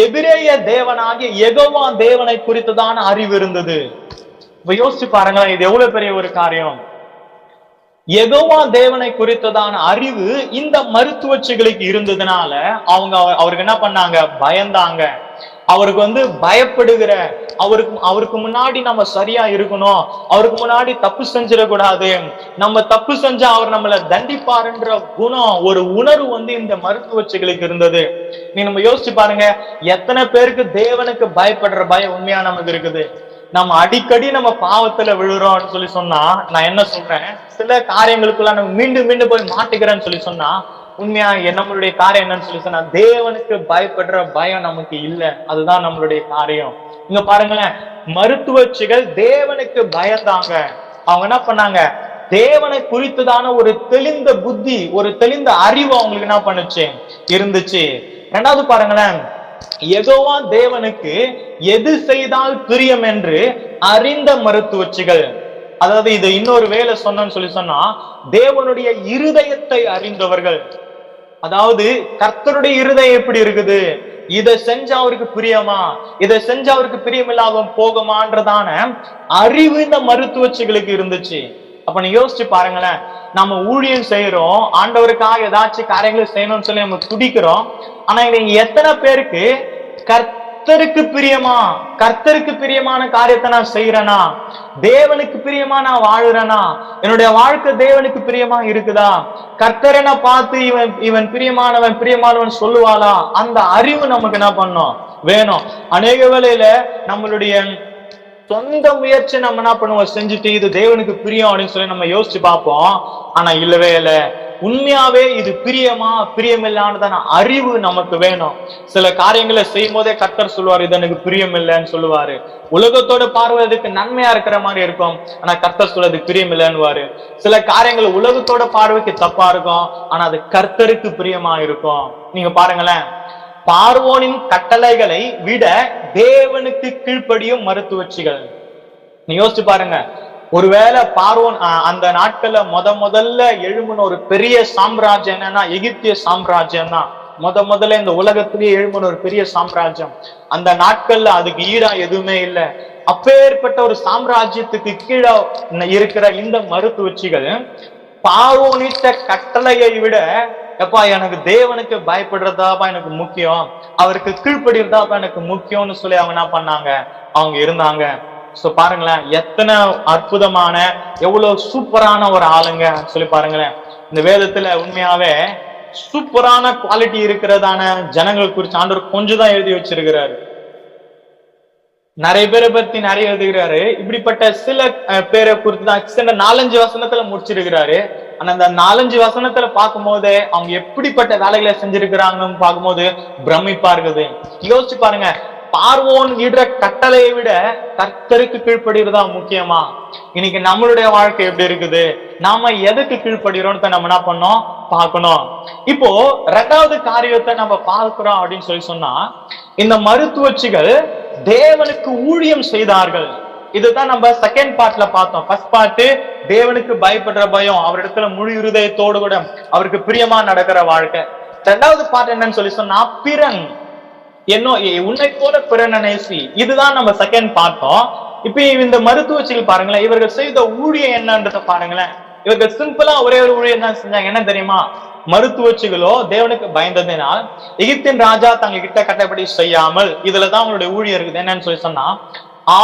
எபிரேய தேவனாகிய யெகோவா தேவனை குறித்துதான் அறிவு இருந்தது. இப்ப யோசிச்சு பாருங்களேன், இது எவ்வளவு பெரிய ஒரு காரியம். யெகோவா தேவனை குறித்ததான அறிவு இந்த மருத்துவச்சிகளுக்கு இருந்ததுனால அவருக்கு என்ன பண்ணாங்க, பயந்தாங்க. அவருக்கு பயப்படுகிற, அவருக்கு முன்னாடி நம்ம சரியா இருக்கணும், அவருக்கு முன்னாடி தப்பு செஞ்சிடக்கூடாது, நம்ம தப்பு செஞ்சா அவர் நம்மளை தண்டிப்பாருன்ற குணம், ஒரு உணர்வு இந்த மருத்துவச்சிகளுக்கு இருந்தது. நீ நம்ம யோசிச்சு பாருங்க, எத்தனை பேருக்கு தேவனுக்கு பயப்படுற பயம் உண்மையா நமக்கு இருக்குது? நம்ம அடிக்கடி நம்ம பாவத்துல விழுறோம்னு சொன்னா நான் என்ன சொல்றேன், சில காரியங்களுக்குள்ள நம்ம மீண்டும் மீண்டும் போய் மாட்டுக்கிறேன்னு சொன்னா உண்மையா நம்மளுடைய காரியம் என்னன்னு சொன்னா தேவனுக்கு பயப்படுற பயம் நமக்கு இல்ல. அதுதான் நம்மளுடைய காரியம். இங்க பாருங்களேன், மருத்துவச்சிகள் தேவனுக்கு பயந்தாங்க. அவங்க என்ன பண்ணாங்க, தேவனை குறித்துதான ஒரு தெளிந்த புத்தி, ஒரு தெளிந்த அறிவு அவங்களுக்கு என்ன பண்ணுச்சு, இருந்துச்சு. ரெண்டாவது பாருங்களேன், யெகோவா தேவனுக்கு எது செய்தால் பிரியம் என்று அறிந்த மருத்துவச்சிகள். அதாவது இது இன்னொரு வேலை சொன்னு சொன்னா தேவனுடைய இருதயத்தை அறிந்தவர்கள். அதாவது கர்த்தருடைய இருதயம் எப்படி இருக்குது, இதை செஞ்சா அவருக்கு பிரியமா, இதை செஞ்சா அவருக்கு பிரியமில்லாம போகுமான்றதான அறிவு இந்த மருத்துவச்சிகளுக்கு இருந்துச்சு. அப்ப நீ யோசிச்சு பாருங்களேன், நம்ம ஊழியம் செய்யறோம், ஆண்டவருக்காக ஏதாச்சும் காரியங்களை செய்யணும்னு நம்ம துடிக்கிறோம். ஆனா இங்க எத்தனை பேருக்கு கர்த்தருக்கு பிரியமா, கர்த்தருக்கு பிரியமான காரியத்தை நான் செய்யறேனா, தேவனுக்கு பிரியமா நான் வாழுறேனா, என்னுடைய வாழ்க்கை தேவனுக்கு பிரியமா இருக்குதா, கர்த்தரை நான் பார்த்து இவன் இவன் பிரியமானவன் சொல்லுவாளா, அந்த அறிவு நமக்கு என்ன பண்ணும் வேணும். அநேக வேளையில நம்மளுடைய சொந்த முயற்சி நம்ம என்ன பண்ணுவோம் செஞ்சுட்டு இது தேவனுக்கு பிரியம் அப்படின்னு சொல்லி நம்ம யோசிச்சு பார்ப்போம். ஆனா இல்லவே இல்லை, உண்மையாவே இது பிரியமா பிரியமில்லானதான அறிவு நமக்கு வேணும். சில காரியங்களை செய்யும் போதே கர்த்தர் சொல்லுவாரு இது எனக்கு பிரியம் இல்லைன்னு சொல்லுவாரு. உலகத்தோட பார்வை அதுக்கு நன்மையா இருக்கிற மாதிரி இருக்கும், ஆனா கர்த்தர் சொல்றது பிரியம் இல்லைன்னு. சில காரியங்கள் உலகத்தோட பார்வைக்கு தப்பா இருக்கும், ஆனா அது கர்த்தருக்கு பிரியமா இருக்கும். நீங்க பாருங்களேன், பார்வோனின் கட்டளைகளை விட தேவனுக்கு கீழ்ப்படியும் மருத்துவச்சிகள். நீ யோசிச்சு பாருங்க, ஒருவேளை பார்வோன் அந்த நாட்கள்ல முதல்ல எழும்புன ஒரு பெரிய சாம்ராஜ்யம் என்னன்னா எகிப்திய சாம்ராஜ்யம் தான். முதல்ல இந்த உலகத்திலேயே எழும்புன ஒரு பெரிய சாம்ராஜ்யம். அந்த நாட்கள்ல அதுக்கு ஈடா எதுவுமே இல்லை. அப்பேற்பட்ட ஒரு சாம்ராஜ்யத்துக்கு கீழே இருக்கிற இந்த மருத்துவச்சிகள் பார்வோனிட்ட கட்டளையை விட எப்பா எனக்கு தேவனுக்கு பயப்படுறதாப்பா எனக்கு முக்கியம், அவருக்கு கீழ்ப்படுறதாப்பா எனக்கு முக்கியம்னு சொல்லி அவங்க என்ன பண்ணாங்க, அவங்க இருந்தாங்க. சோ பாருங்களேன், எத்தனை அற்புதமான எவ்வளவு சூப்பரான ஒரு ஆளுங்க சொல்லி பாருங்களேன். இந்த வேதத்துல உண்மையாவே சூப்பரான குவாலிட்டி இருக்கிறதான ஜனங்கள் குறித்து ஆண்டவர் கொஞ்சம் தான் எழுதி வச்சிருக்கிறாரு. நிறைய பேரை பத்தி நிறைய எழுதுகிறாரு. இப்படிப்பட்ட சில பேரை குறித்து தான் சில 4-5 வசனத்துல முடிச்சிருக்கிறாரு. ஆனா அந்த 4-5 வசனத்துல பார்க்கும் போது அவங்க எப்படிப்பட்ட வேலைகளை செஞ்சிருக்கிறாங்கன்னு பார்க்கும்போது பிரமிப்பா இருக்குது. யோசிச்சு பாருங்க, பார்வோன் இடுற கட்டளையை விட கர்த்தருக்கு கீழ்ப்படுகிறதா முக்கியமா? இன்னைக்கு நம்மளுடைய வாழ்க்கை எப்படி இருக்குது, நாம எதுக்கு கீழ்ப்படுகிறோம் நம்ம என்ன பண்ணோம் பார்க்கணும். இப்போ 2வது காரியத்தை நம்ம பார்க்கிறோம் அப்படின்னு சொன்னா, இந்த மருத்துவச்சிகள் தேவனுக்கு ஊழியம் செய்தார்கள். இதுதான் நம்ம செகண்ட் பார்ட்ல பார்த்தோம். ஃபர்ஸ்ட் பார்ட் தேவனுக்கு பயப்படுற பயம், அவரிடத்துல முழு இருதயத்தோடு கூட அவருக்கு பிரியமா நடக்கிற வாழ்க்கை. 2வது பார்ட் என்னன்னு சொன்னா பிறன் உன்னை போல பிறனை நேசி. இதுதான் நம்ம செகண்ட் பார்த்தோம். இப்ப இந்த மருத்துவச்சிகள் பாருங்களேன், இவர்கள் செய்த ஊழியம் என்னன்றத பாருங்களேன். இவர்கள் சிம்பிளா ஒரே ஒரு ஊழியம் தான் செஞ்சாங்க. என்ன தெரியுமா? மருத்துவச்சிகளோ தேவனுக்கு பயந்ததினால் எகிப்தின் ராஜா தங்க கிட்ட கட்டப்படி செய்யாமல், இதுலதான் அவங்களுடைய ஊழியம் இருக்குது. என்னன்னு சொன்னா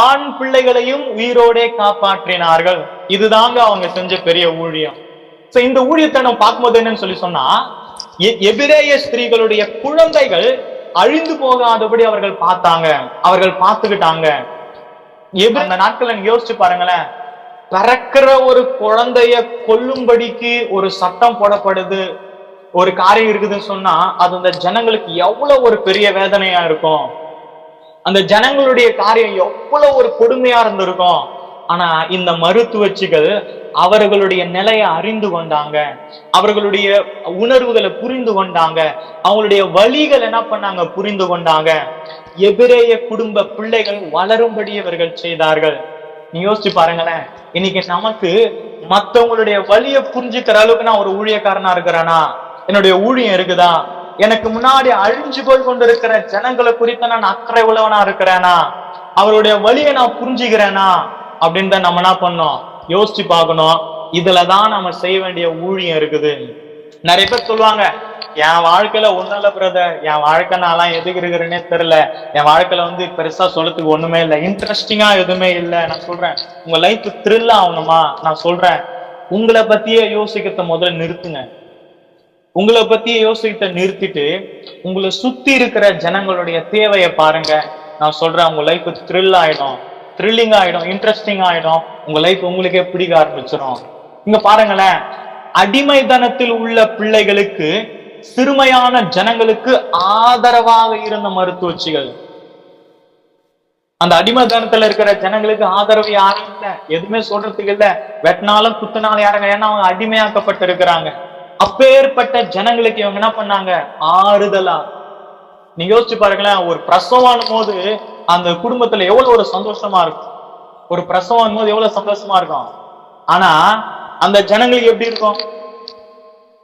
ஆண் பிள்ளைகளையும் உயிரோடே காப்பாற்றினார்கள். இதுதாங்க அவங்க செஞ்ச பெரிய ஊழியம். இந்த ஊழியத்தை நம்ம பார்க்கும்போது என்னன்னு சொன்னா, எபிரேய ஸ்திரீகளுடைய குழந்தைகள் அழிந்து போகாதபடி அவர்கள் பார்த்தாங்க, அவர்கள் பார்த்துக்கிட்டாங்க. அந்த நாட்கள் யோசிச்சு பாருங்களேன், பிறக்கிற ஒரு குழந்தைய கொல்லும்படிக்கு ஒரு சட்டம் போடப்படுது, ஒரு காரியம் இருக்குதுன்னு சொன்னா அது அந்த ஜனங்களுக்கு எவ்வளவு ஒரு பெரிய வேதனையா இருக்கும். அந்த ஜனங்களுடைய காரியம் எவ்வளவு ஒரு கொடுமையா இருந்திருக்கும். ஆனா இந்த மருத்துவச்சிகள் அவர்களுடைய நிலையை அறிந்து கொண்டாங்க, அவர்களுடைய உணர்வுகளை புரிந்து கொண்டாங்க, அவங்களுடைய வழிகள் என்ன பண்ணாங்க புரிந்து கொண்டாங்க. எபிரேய குடும்ப பிள்ளைகள் வளரும்படி இவர்கள் செய்தார்கள். நீ யோசிச்சு பாருங்களேன், இன்னைக்கு நமக்கு மத்தவங்களுடைய வழியை புரிஞ்சுக்கிற அளவுக்கு நான் ஒரு ஊழியக்காரனா இருக்கிறேனா, என்னுடைய ஊழியம் இருக்குதா, எனக்கு முன்னாடி அழிஞ்சு போய் கொண்டிருக்கிற ஜனங்களை குறித்த நான் அக்கறை உள்ளவனா இருக்கிறேனா, அவருடைய வழியை நான் புரிஞ்சுக்கிறேனா அப்படின்னு தான் நம்ம என்ன பண்ணோம் யோசிச்சு பார்க்கணும். இதுலதான் நம்ம செய்ய வேண்டிய ஊழியம் இருக்குது. நிறைய பேர் சொல்லுவாங்க, என் வாழ்க்கையில ஒண்ணும் இல்ல பிரதர், என் வாழ்க்கை நான் எதுக்கு இருக்கிறேன்னே தெரியல, என் வாழ்க்கையில பெருசா சொல்றதுக்கு ஒண்ணுமே இல்லை, இன்ட்ரெஸ்டிங்கா எதுவுமே இல்லை. நான் சொல்றேன், உங்க லைஃப் த்ரில் ஆகணுமா? நான் சொல்றேன், உங்களை பத்தியே யோசிக்கிறத முதல்ல நிறுத்துங்க. உங்களை பத்தியே யோசிக்கிறத நிறுத்திட்டு உங்களை சுத்தி இருக்கிற ஜனங்களுடைய தேவையை பாருங்க. நான் சொல்றேன், உங்க லைஃப் த்ரில் ஆயிடும், த்ரில்லிங் ஆயிடும், இன்ட்ரெஸ்டிங் ஆயிடும். உங்க லைஃப் உங்களுக்கே பிடிக்க ஆரம்பிச்சிடும். இங்க பாருங்களேன், அடிமைத்தனத்தில் உள்ள பிள்ளைகளுக்கு சிறுமையான ஜனங்களுக்கு ஆதரவாக இருந்த மருத்துவச்சிகள். அந்த அடிமைத்தனத்துல இருக்கிற ஜனங்களுக்கு ஆதரவு யாரும் இல்ல, எதுவுமே சொல்றதுக்கு இல்ல, வெட்டினாலும் குத்தினாலும் யாருங்க, ஏன்னா அவங்க அடிமையாக்கப்பட்டு இருக்கிறாங்க. அப்பேற்பட்ட ஜனங்களுக்கு இவங்க என்ன பண்ணாங்க ஆறுதலா. நீங்க யோசிச்சு பாருங்களேன், ஒரு பிரசவம் போது அந்த குடும்பத்துல எவ்வளவு ஒரு சந்தோஷமா இருக்கும், ஒரு பிரசவம் போது எவ்வளவு சந்தோஷமா இருக்கும். ஆனா அந்த ஜனங்களுக்கு எப்படி இருக்கும்,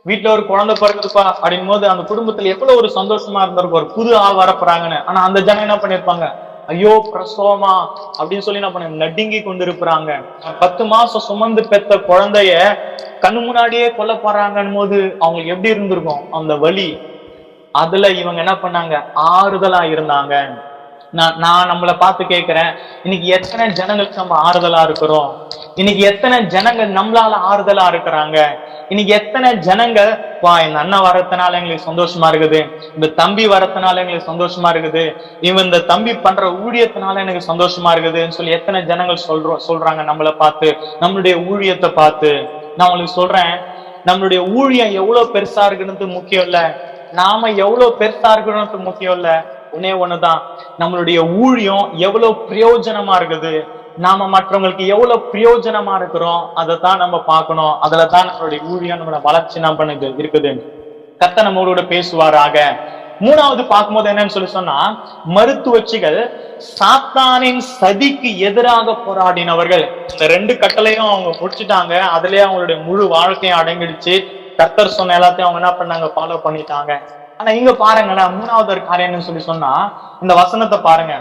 வீட்டுல ஒரு குழந்தை பிறகுதுப்பா அப்படின் போது அந்த குடும்பத்துல எவ்வளவு ஒரு சந்தோஷமா இருந்திருக்கும், ஒரு புது ஆள் வரப்போறாங்கன்னு. ஆனா அந்த ஜனம் என்ன பண்ணிருப்பாங்க, ஐயோ பிரசவமா அப்படின்னு சொல்லி என்ன பண்ண நடுங்கி கொண்டு இருப்பாங்க. 10 மாசம் சுமந்து பெத்த குழந்தைய கண்ணு முன்னாடியே கொல்ல போறாங்கன்னு போது அவங்களுக்கு எப்படி இருந்திருக்கும் அந்த வலி. அதுல இவங்க என்ன பண்ணாங்க ஆறுதலா இருந்தாங்க. நான் நம்மளை பார்த்து கேட்கிறேன், இன்னைக்கு எத்தனை ஜனங்களுக்கு நம்ம ஆறுதலா இருக்கிறோம்? இன்னைக்கு எத்தனை ஜனங்கள் நம்மளால ஆறுதலா இருக்கிறாங்க? இன்னைக்கு எத்தனை ஜனங்கள் இந்த அண்ணன் வரத்தினால எங்களுக்கு சந்தோஷமா இருக்குது, இந்த தம்பி வரத்தினால எங்களுக்கு சந்தோஷமா இருக்குது, இவன் இந்த தம்பி பண்ற ஊழியத்தினால எனக்கு சந்தோஷமா இருக்குதுன்னு சொல்லி எத்தனை ஜனங்கள் சொல்றாங்க நம்மளை பார்த்து, நம்மளுடைய ஊழியத்தை பார்த்து. நான் உங்களுக்கு சொல்றேன், நம்மளுடைய ஊழியம் எவ்வளவு பெருசா இருக்குன்னு முக்கியம் இல்ல, நாம எவ்வளவு பெருசா இருக்கணும்னு முக்கியம் இல்ல. ஒன்னே ஒண்ணுதான், நம்மளுடைய ஊழியம் எவ்வளவு பிரயோஜனமா இருக்குது, நாம மற்றவங்களுக்கு எவ்வளவு பிரயோஜனமா இருக்கிறோம், அதை தான் நம்ம பார்க்கணும். அதுலதான் நம்மளுடைய ஊழியம் நம்மளோட வளர்ச்சி என்ன பண்ணுது இருக்குது. கர்த்தர் நம்மளோட பேசுவாராக. மூணாவது பார்க்கும்போது என்னன்னு சொல்லி சொன்னா, மருத்துவச்சிகள் சாத்தானின் சதிக்கு எதிராக போராடினவர்கள். இந்த 2 கட்டளையும் அவங்க முடிச்சுட்டாங்க, அதுலயே அவங்களுடைய முழு வாழ்க்கையும் அடங்கிடுச்சு. கர்த்தர் சொன்ன எல்லாத்தையும் அவங்க என்ன பண்ணாங்க, ஃபாலோ பண்ணிட்டாங்க. ஆனா இங்க பாருங்களேன், மூணாவது ஒரு காரியம் சொல்லி சொன்னா, இந்த வசனத்தை பாருங்க.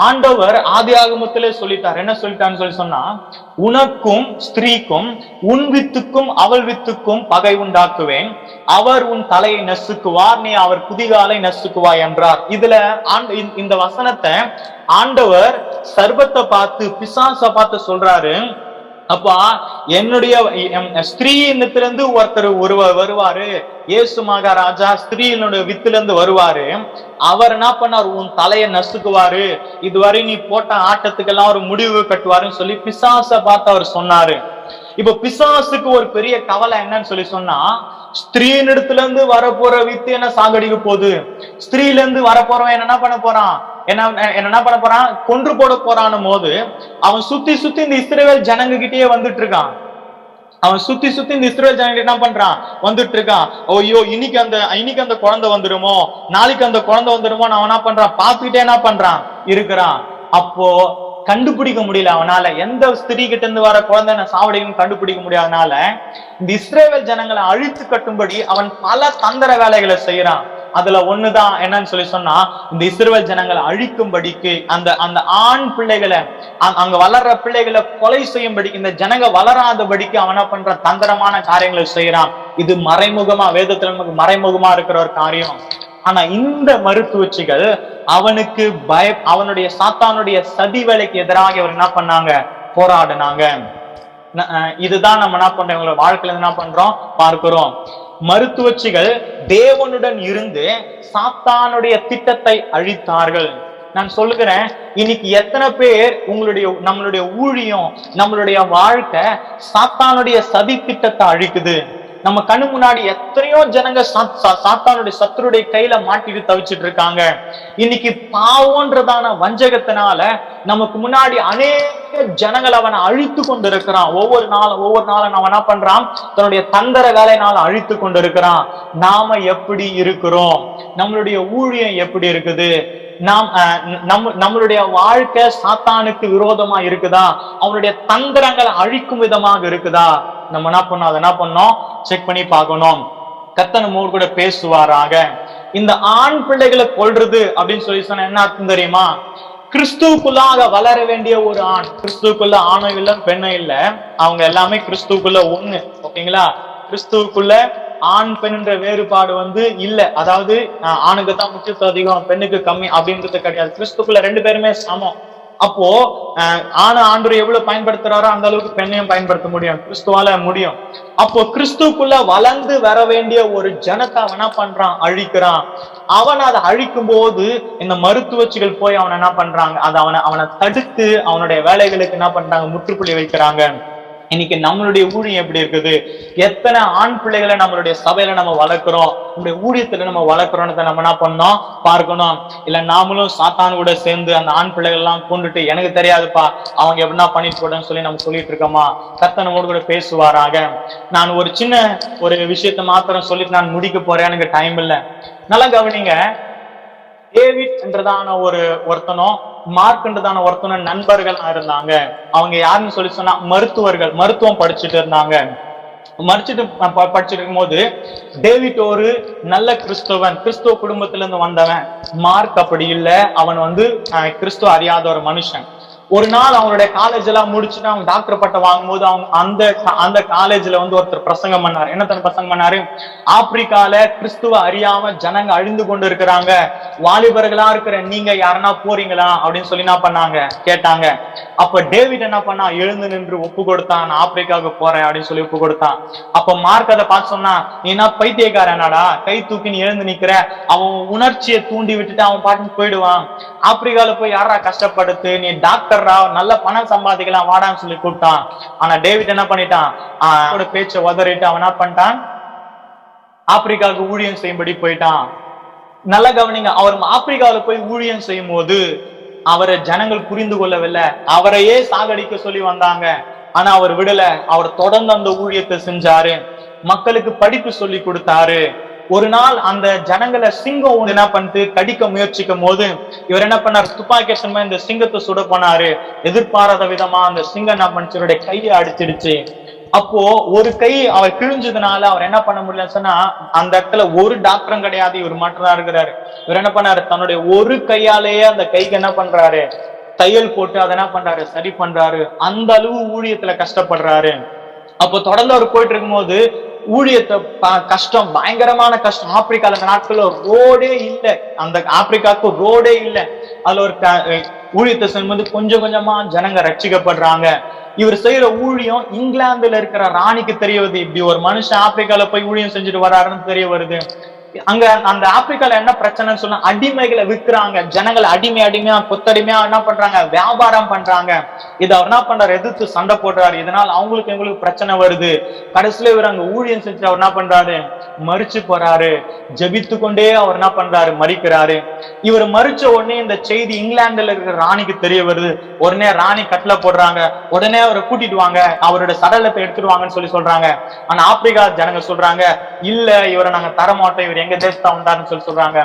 ஆண்டவர் ஆதியாகமத்திலே சொல்லிட்டார். என்ன சொல்லிட்டான்னு சொல்லி சொன்னா, உனக்கும் ஸ்திரீக்கும் உன் வித்துக்கும் அவள் வித்துக்கும் பகை உண்டாக்குவேன், அவர் உன் தலையை நசுக்குவார், நீ அவர் குதிகாலை நசுக்குவாய் என்றார். இதுல இந்த வசனத்தை ஆண்டவர் சர்பத்தை பார்த்து, பிசாசை பார்த்து சொல்றாரு. அப்பா, என்னுடைய ஸ்திரீயினத்திலிருந்து ஒருவர் வருவாரு, இயேசு மகாராஜா ஸ்திரீயினுடைய வித்திலிருந்து வருவாரு, அவர் என்ன பண்ணார், உன் தலையை நசுக்குவாரு, இதுவரை நீ போட்ட ஆட்டத்துக்கெல்லாம் ஒரு முடிவு கட்டுவாருன்னு சொல்லி பிசாசை பார்த்து அவர் சொன்னாரு. இப்ப பிசாசுக்கு ஒரு பெரிய கவலை என்னன்னு சொல்லி சொன்னா, ஸ்திரீனிடத்துல இருந்து வரப்போற வித்து என்ன சாகடிக்க போகுது, ஸ்திரீல இருந்து வரப்போறவன் என்ன பண்ண போறான், என்ன பண்ண போறான், கொன்று போட போறான் போது அவன் சுத்தி சுத்தி இந்த இஸ்ரவேல் ஜனங்க கிட்டயே வந்துட்டு இருக்கான். அவன் சுத்தி சுத்தி இந்த இஸ்ரவேல் ஜனங்க என்ன பண்றான், வந்துட்டு இருக்கான். ஐயோ, இன்னைக்கு அந்த குழந்தை வந்துடுமோ, நாளைக்கு அந்த குழந்தை வந்துடுமோ, அவன் என்ன பண்றான், பார்த்துக்கிட்டே என்ன பண்றான் இருக்கிறான். அப்போ கண்டுபிடிக்க முடியல அவனால, எந்த ஸ்திரீ கிட்ட இருந்து வர குழந்தை சாவடிக்கும் கண்டுபிடிக்க முடியாதனால இந்த இஸ்ரவேல் ஜனங்களை அழித்து கட்டும்படி அவன் பல தந்திர வேலைகளை செய்யறான். அதுல ஒண்ணுதான் என்னன்னு சொல்லி சொன்னா, இந்த இஸ்ரவேல் ஜனங்களை அழிக்கும்படிக்கு அந்த ஆண் பிள்ளைகளை, அங்க வளர்ற பிள்ளைகளை கொலை செய்யும்படிக்கு, இந்த ஜனங்க வளராதபடிக்கு அவன் என்ன பண்ற தந்திரமான காரியங்களை செய்யறான். இது மறைமுகமா, வேதத்துல நமக்கு மறைமுகமா இருக்கிற ஒரு காரியம். ஆனா இந்த மருத்துவச்சிகள் அவனுக்கு அவனுடைய சாத்தானுடைய சதி வேலைக்கு எதிராக அவர் என்ன பண்ணாங்க, போராடினாங்க. இதுதான் நம்ம என்ன பண்றோம், இவங்களோட வாழ்க்கையில என்ன பண்றோம் பார்க்கிறோம். மருத்துவச்சிகள் தேவனுடன் இருந்து சாத்தானுடைய திட்டத்தை அழித்தார்கள். நான் சொல்லுகிறேன், இன்னைக்கு எத்தனை பேர் நம்மளுடைய ஊழியம், நம்மளுடைய வாழ்க்கை சாத்தானுடைய சதி திட்டத்தை அழிக்குது. நம்ம கண்ணு முன்னாடி எத்தனையோ ஜனங்க சாத்தானுடைய சத்துருடைய கையில மாட்டிட்டு தவிச்சிட்டு இருக்காங்க. இன்னைக்கு பாவம்ன்றதான வஞ்சகத்தினால நமக்கு முன்னாடி அநேக ஜனங்கள் அவனை அழித்து கொண்டு இருக்கிறான். ஒவ்வொரு நாளும் அவன் என்ன பண்றான், தன்னுடைய தந்திர வேலையினால அழித்து கொண்டு இருக்கிறான். நாம எப்படி இருக்கிறோம், நம்மளுடைய ஊழியம் எப்படி இருக்குது, நம்மளுடைய வாழ்க்கை சாத்தானுக்கு விரோதமா இருக்குதா, அவனுடைய தந்திரங்களை அழிக்கும் விதமாக இருக்குதா, நம்ம என்ன பண்ணோம், அதை என்ன பண்ணோம், செக் பண்ணி பார்க்கணும். கர்த்தர் நம்மோடு கூட பேசுவாராக. இந்த ஆண் பிள்ளைகளை கொல்றது அப்படின்னு சொல்லி சொன்ன என்ன அர்த்தம் தெரியுமா, கிறிஸ்துவுக்குள்ளாக வளர வேண்டிய ஒரு ஆண், கிறிஸ்துவுக்குள்ள ஆணும் இல்ல பெண்ணும் இல்ல, அவங்க எல்லாமே கிறிஸ்துவுக்குள்ள ஒண்ணு. ஓகேங்களா, கிறிஸ்துவுக்குள்ள ஆண் பெண்ன்ற வேறுபாடு இல்ல. அதாவது ஆணுக்கு தான் முக்கியத்துவம் அதிகம், பெண்ணுக்கு கம்மி அப்படின்றது கிடையாது. கிறிஸ்துக்குள்ள 2 பேருமே சமம். அப்போ ஆண்டவர் எவ்வளவு பயன்படுத்துறாரோ அந்த அளவுக்கு பெண்ணையும் பயன்படுத்த முடியும், கிறிஸ்துவால முடியும். அப்போ கிறிஸ்துக்குள்ள வளர்ந்து வர வேண்டிய ஒரு ஜனத்தை அவன் என்ன பண்றான், அழிக்கிறான். அவன் அதை அழிக்கும் போது இந்த மருத்துவச்சிகள் போய் அவனை என்ன பண்றாங்க, அதை அவனை தடுத்து அவனுடைய வேலைகளுக்கு என்ன பண்றாங்க, முற்றுப்புள்ளி வைக்கிறாங்க. இன்னைக்கு நம்மளுடைய ஊழியம் எப்படி இருக்குது, எத்தனை ஆண் பிள்ளைகளை நம்மளுடைய சபையில நம்ம வளர்க்கிறோம், நம்முடைய ஊழியத்துல நம்ம வளர்க்கிறோம்னு நம்ம என்ன பண்ணோம் பார்க்கணும். இல்ல நாமளும் சாத்தான் கூட சேர்ந்து அந்த ஆண் பிள்ளைகள் எல்லாம் கொண்டுட்டு எனக்கு தெரியாதுப்பா அவங்க எப்படின்னா பண்ணிட்டு போட்டேன்னு சொல்லி நம்ம சொல்லிட்டு இருக்கோமா. கர்த்தர் நம்மோடு கூட பேசுவாராக. நான் ஒரு சின்ன விஷயத்த மாத்திரம் சொல்லிட்டு நான் முடிக்க போறேன், எனக்கு டைம் இல்லை. நல்லா கவனிங்க. டேவிட் என்றதான ஒருத்தனும் மார்க் என்றதான ஒருத்தனும் நண்பர்களா இருந்தாங்க. அவங்க யாருன்னு சொல்லி சொன்னா மருத்துவர்கள், மருத்துவம் படிச்சுட்டு இருந்தாங்க. படிச்சுட்டு இருக்கும் போது டேவிட் ஒரு நல்ல கிறிஸ்துவன், கிறிஸ்துவ குடும்பத்திலிருந்து வந்தவன். மார்க் அப்படி இல்லை, அவன் கிறிஸ்துவ அறியாத ஒரு மனுஷன். ஒரு நாள் அவங்களுடைய காலேஜ் எல்லாம் முடிச்சுட்டு அவங்க டாக்டர் பட்டம் வாங்கும்போது அவங்க அந்த காலேஜ்ல வந்து ஒருத்தர் பிரசங்கம் பண்ணாரு. என்ன பிரசங்கம் பண்ணாரு? ஆப்பிரிக்கால கிறிஸ்துவ அறியாம ஜனங்க அழிந்து கொண்டு இருக்கிறாங்க, வாலிபர்களா இருக்கிற நீங்க யாருன்னா போறீங்களா அப்படின்னு சொல்லி என்ன பண்ணாங்க, கேட்டாங்க. அப்ப டேவிட் என்ன பண்ணா, எழுந்து நின்று ஒப்பு கொடுத்தான், நான் ஆப்பிரிக்காவுக்கு போறேன் அப்படின்னு சொல்லி ஒப்பு கொடுத்தான். அப்ப மார்க் அதை பார்த்து சொன்னா, நீ என்ன பைத்தியக்காரனாடா, கை தூக்கி நீ எழுந்து நிக்கிற, அவன் உணர்ச்சியை தூண்டி விட்டுட்டு அவன் பாட்டுக்கு போயிடுவான். ஆப்பிரிக்கால போய் யாரா கஷ்டப்படுத்து, நீ டாக்டர்ரா, நல்ல பணம் சம்பாதிக்கலாம் வாடான்னு சொல்லி கூப்பிட்டான். ஆனா டேவிட் என்ன பண்ணிட்டான், அவனோட பேச்சை உதறிட்டு அவன் என்ன பண்ணிட்டான், ஆப்பிரிக்காவுக்கு ஊழியம் செய்யும்படி போயிட்டான். நல்ல கவனிங்க, அவர் ஆப்பிரிக்காவில போய் ஊழியம் செய்யும் போது அவரை ஜனங்கள் புரிந்து கொள்ளவில்லை, அவரையே சாகடிக்க சொல்லி வந்தாங்க. ஆனா அவர் விடல, அவர் தொடர்ந்து அந்த ஊழியத்தை செஞ்சாரு, மக்களுக்கு படிப்பு சொல்லி கொடுத்தாரு. ஒரு நாள் அந்த ஜனங்களை சிங்கம் என்ன பண்ணிட்டு கடிக்க முயற்சிக்கும் போது இவர் என்ன பண்ணாரு, துப்பாக்கி இந்த சிங்கத்தை சுட போனாரு. எதிர்பாராத விதமா அந்த சிங்கம் என்ன பண்ணிச்சு, இவருடைய கையை அடிச்சிடுச்சு. அப்போ ஒரு கை அவர் கிழிஞ்சதுனால அவர் என்ன பண்ண முடியலன்னு சொன்னா, அந்த இடத்துல ஒரு டாக்டரும் கிடையாது, இவர் மட்டும்தான் இருக்கிறாரு. இவர் என்ன பண்ணாரு, தன்னுடைய ஒரு கையாலேயே அந்த கைக்கு என்ன பண்றாரு, தையல் போட்டு அதை என்ன பண்றாரு, சரி பண்றாரு. அந்த அளவு ஊழியத்துல கஷ்டப்படுறாரு. அப்போ தொடர்ந்து அவர் போயிட்டு இருக்கும் போது ஊழியத்தை கஷ்டம், பயங்கரமான கஷ்டம். ஆப்பிரிக்கால அந்த நாட்கள்ல ரோடே இல்லை, அந்த ஆப்பிரிக்காவுக்கு ரோடே இல்லை. அதுல ஒரு ஊழியத்தை செய்யும்போது கொஞ்சம் கொஞ்சமா ஜனங்க ரட்சிக்கப்படுறாங்க. இவர் செய்யற ஊழியம் இங்கிலாந்துல இருக்கிற ராணிக்கு தெரிய வருது, இப்படி ஒரு மனுஷன் ஆப்பிரிக்கால போய் ஊழியம் செஞ்சுட்டு வராருன்னு தெரிய வருது. அங்க அந்த ஆப்பிரிக்கால என்ன பிரச்சனைன்னு சொன்னா, அடிமைகளை விற்கிறாங்க, ஜனங்கள் அடிமையா கொத்தடிமையா என்ன பண்றாங்க, வியாபாரம் பண்றாங்க. இதை அவர் என்ன பண்றாரு, எதிர்த்து சண்டை போடுறாரு. இதனால அவங்களுக்கு எங்களுக்கு பிரச்சனை வருது. கடைசியில இவர் அங்க ஊழியம் செஞ்சு அவர் என்ன பண்றாரு, மறிச்சு போறாரு. ஜெபித்து கொண்டே அவர் என்ன பண்றாரு, மறிக்கிறாரு. இவர் மறிச்ச உடனே இந்த செய்தி இங்கிலாந்துல இருக்கிற ராணிக்கு தெரிய வருது. உடனே ராணி கட்டளை போடுறாங்க, உடனே அவரை கூட்டிட்டு வாங்க, அவரோட சடலத்தை எடுத்துடுவாங்கன்னு சொல்லி சொல்றாங்க. ஆனா ஆப்பிரிக்கா ஜனங்க சொல்றாங்க, இல்ல இவரை நாங்க தரமாட்டோம், இவர் எங்க தேசத்தா வந்தாருன்னு சொல்லி சொல்றாங்க.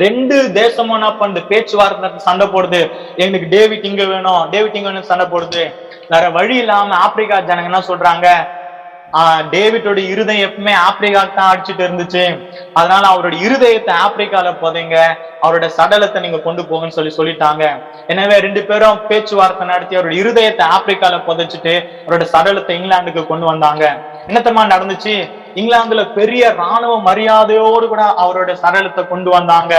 ரெண்டு தேசமும் என்ன பண்ணுது, பேச்சுவார்த்தை சண்டை போடுது. எங்களுக்கு டேவிட் இங்க வேணும், டேவிட் இங்க வேணும் சண்டை போடுது. வேற வழி இல்லாம ஆப்பிரிக்கா ஜனங்க என்ன சொல்றாங்க, டேவிட்டோட இருதயம் எப்பவுமே ஆப்பிரிக்காவுக்கு தான் அடிச்சுட்டு இருந்துச்சு, அதனால அவருடைய இருதயத்தை ஆப்பிரிக்கால போதைங்க, அவரோட சடலத்தை நீங்க கொண்டு போங்கன்னு சொல்லிட்டாங்க. எனவே ரெண்டு பேரும் பேச்சுவார்த்தை நடத்தி அவருடைய இருதயத்தை ஆப்பிரிக்கால புதைச்சிட்டு அவரோட சடலத்தை இங்கிலாந்துக்கு கொண்டு வந்தாங்க. என்னத்தமா நடந்துச்சு, இங்கிலாந்துல பெரிய ராணுவ மரியாதையோடு கூட அவரோட சடலத்தை கொண்டு வந்தாங்க.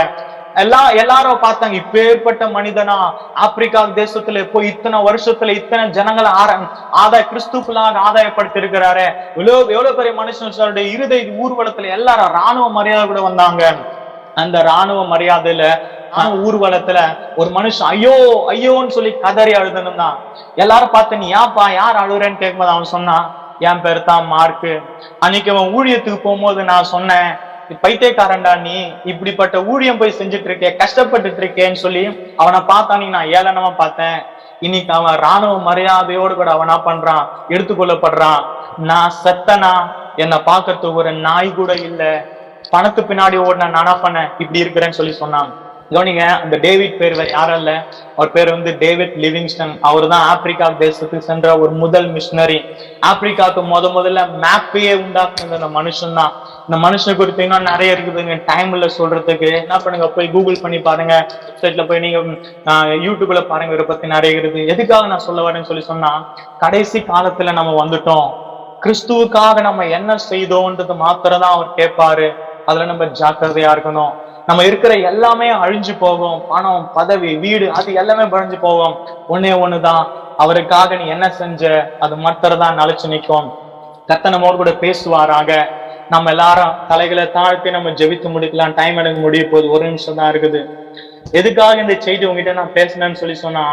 எல்லாரும் பார்த்தாங்க, இப்பேற்பட்ட மனிதனா ஆப்பிரிக்கா தேசத்துல போய் இத்தனை வருஷத்துல இத்தனை ஜனங்களை கிறிஸ்துக்குள்ளாக ஆதாயப்படுத்தி இருக்கிறாரு, எவ்வளவு பெரிய மனுஷனுடைய இருதய ஊர்வலத்துல எல்லாரும் ராணுவ மரியாதை கூட வந்தாங்க. அந்த ராணுவ மரியாதையில ஊர்வலத்துல ஒரு மனுஷன் ஐயோ ஐயோன்னு சொல்லி கதறி அழுதுன்னு தான். எல்லாரும் பார்த்து, நீ யாப்பா யார் அழுகுறேன்னு கேட்கும்போது அவன் சொன்னான், என் பேர் தான் மார்க்கு. அன்னைக்கு அவன் ஊழியத்துக்கு போகும்போது நான் சொன்னேன், பைத்தியக்காரன்டா நீ, இப்படிப்பட்ட ஊழியம் போய் செஞ்சுட்டு இருக்கே, கஷ்டப்பட்டுட்டு இருக்கேன்னு சொல்லி அவனை பார்த்தா நீ நான் ஏளனமா பார்த்தேன். இன்னைக்கு அவன் ராணுவ மரியாதையோடு கூட அவனா பண்றான், எடுத்துக்கொள்ளப்படுறான். நான் செத்தனா, என்னை பார்க்கறதுக்கு ஒரு நாய் கூட இல்ல, பணத்து பின்னாடி ஓடின நானா பண்ண இப்படி இருக்கிறேன்னு சொல்லி சொன்னான். கவனிங்க, அந்த டேவிட் பேர் வேற யாரும் இல்ல, அவர் பேர் வந்து டேவிட் லிவிங்ஸ்டன். அவர் தான் ஆப்பிரிக்கா தேசத்துக்கு சென்ற ஒரு முதல் மிஷினரி. ஆப்பிரிக்காவுக்கு முதல்ல மேப்பையே உண்டாக்குனது அந்த மனுஷன் தான். இந்த மனுஷனை குறித்து இன்னும் நிறைய இருக்குதுங்க, டைம் இல்ல சொல்றதுக்கு. என்ன பண்ணுங்க, போய் கூகுள் பண்ணி பாருங்க, வெப்சைட்ல போய் நீங்க யூடியூப்ல பாருங்க, இவரை பத்தி நிறைய இருக்குது. எதுக்காக நான் சொல்ல வரேன்னு சொல்லி சொன்னா, கடைசி காலத்துல நம்ம வந்துட்டோம், கிறிஸ்துவுக்காக நம்ம என்ன செய்தோன்றது மாத்திரம் தான் அவர் கேட்பாரு. அதுல நம்ம ஜாக்கிரதையா இருக்கணும். நம்ம இருக்கிற எல்லாமே அழிஞ்சு போகும், பணம் பதவி வீடு அது எல்லாமே பழிஞ்சு போகும். ஒன்னே ஒண்ணுதான், அவருக்காக நீ என்ன செஞ்ச, அது மாத்திரம் தான் நிலைச்சு நிற்கும். கர்த்தர் நம்மோடு கூட பேசுவாராக. நம்ம எல்லாரும் தலைகளை தாழ்த்தி நம்ம ஜெபித்து முடிக்கலாம். டைம் எனக்கு முடிய போகுது, ஒரு நிமிஷம் தான் இருக்குது. எதுக்காக இந்த செய்தி உங்ககிட்ட நான் பேசினேன்னு சொல்லி சொன்னா,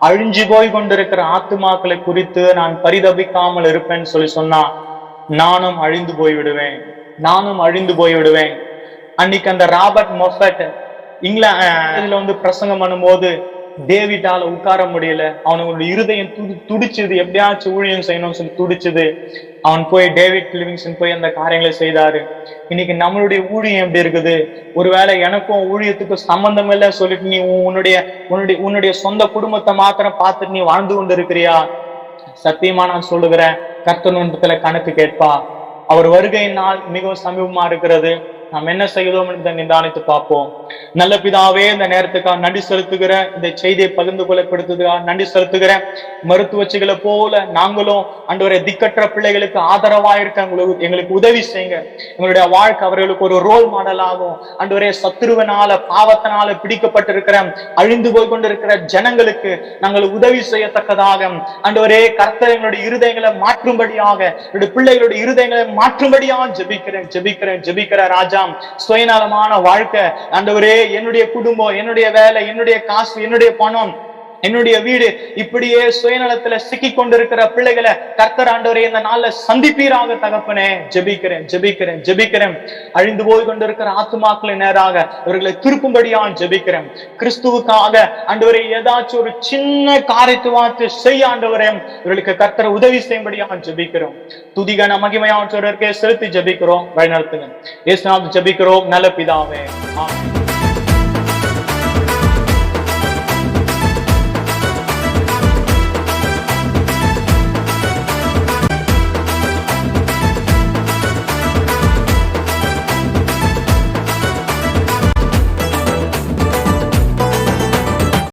அழிஞ்சு போய் கொண்டிருக்கிற ஆத்துமாக்களை குறித்து நான் பரிதபிக்காமல் இருப்பேன்னு சொல்லி சொன்னா, நானும் அழிந்து போய் விடுவேன். அன்னைக்கு அந்த ராபர்ட் மொஃபட் இங்கிலாந்துல வந்து பிரசங்கம் பண்ணும்போது டேவிட்டால உட்கார முடியல, அவனுடைய இருதயம் துடிச்சது, எப்படியாச்சும் ஊழியம் செய்யணும்னு சொல்லி துடிச்சது. அவன் போய் டேவிட் லிவிங்ஸ்டன் போய் அந்த காரியங்களை செய்தாரு. இன்னைக்கு நம்மளுடைய ஊழியம் எப்படி இருக்குது, ஒருவேளை எனக்கும் ஊழியத்துக்கும் சம்பந்தம் இல்லை சொல்லிட்டு நீ உன்னுடைய சொந்த குடும்பத்தை மாத்திரம் பார்த்துட்டு நீ வாழ்ந்து கொண்டு இருக்கிறியா? சத்தியமா நான் சொல்லுகிறேன், கர்த்தர் கணக்கு கேட்பா. அவர் வருகை நாள் மிகவும் சமீபமா இருக்கிறது. நாம் என்ன செய்கிறோம் என்று நிதானித்து பார்ப்போம். நல்ல பிதாவே, இந்த நேரத்துக்காக நன்றி செலுத்துகிறேன். இந்த செய்தியை பகிர்ந்து கொள்ளப்படுத்துவதற்காக நன்றி செலுத்துகிறேன். மருத்துவச்சிகளை போல நாங்களும் ஆண்டவரே திக்கற்ற பிள்ளைகளுக்கு ஆதரவா இருக்க எங்களுக்கு உதவி செய்யுங்க. எங்களுடைய வாழ்க்கை அவர்களுக்கு ஒரு ரோல் மாடல் ஆகும். ஆண்டவரே, சத்துருவனால பாவத்தினால பிடிக்கப்பட்டிருக்கிற அழிந்து போய் கொண்டிருக்கிற ஜனங்களுக்கு நாங்கள் உதவி செய்யத்தக்கதாக ஆண்டவரே கர்த்தர் எங்களுடைய இருதயங்களை மாற்றும்படியாக, என்னுடைய பிள்ளைகளுடைய இருதயங்களை மாற்றும்படியாக ஜெபிக்கிற ராஜா. சுயநலமான வாழ்க்கை ஆண்டவரே, என்னுடைய குடும்பம், என்னுடைய வேலை, என்னுடைய காசு, என்னுடைய பணம், என்னுடைய வீடு, இப்படியே சுயநலத்துல சிக்கி கொண்டிருக்கிற பிள்ளைகளை கர்த்தர் ஆண்டவரே இந்த நாள்ல சந்திப்பீராக தகப்பனே. ஜெபிக்கிறேன். அழிந்து போய் கொண்டிருக்கிற ஆத்துமாக்களை நேராக இவர்களை திருப்பும்படியா ஜெபிக்கிறேன். கிறிஸ்துவுக்காக ஆண்டவரே ஏதாச்சும் ஒரு சின்ன காரியத்தை வார்த்தை செய்ய ஆண்டவரே இவர்களுக்கு கர்த்தர் உதவி செய்யும்படியா ஜெபிக்கிறோம். துதிகன மகிமையானவருக்கே செலுத்தி ஜெபிக்கிறோம். வழிநடத்துங்க. இயேசுநாமத்தில் ஜெபிக்கிறோம் நல்ல பிதாவே. ஆமென்.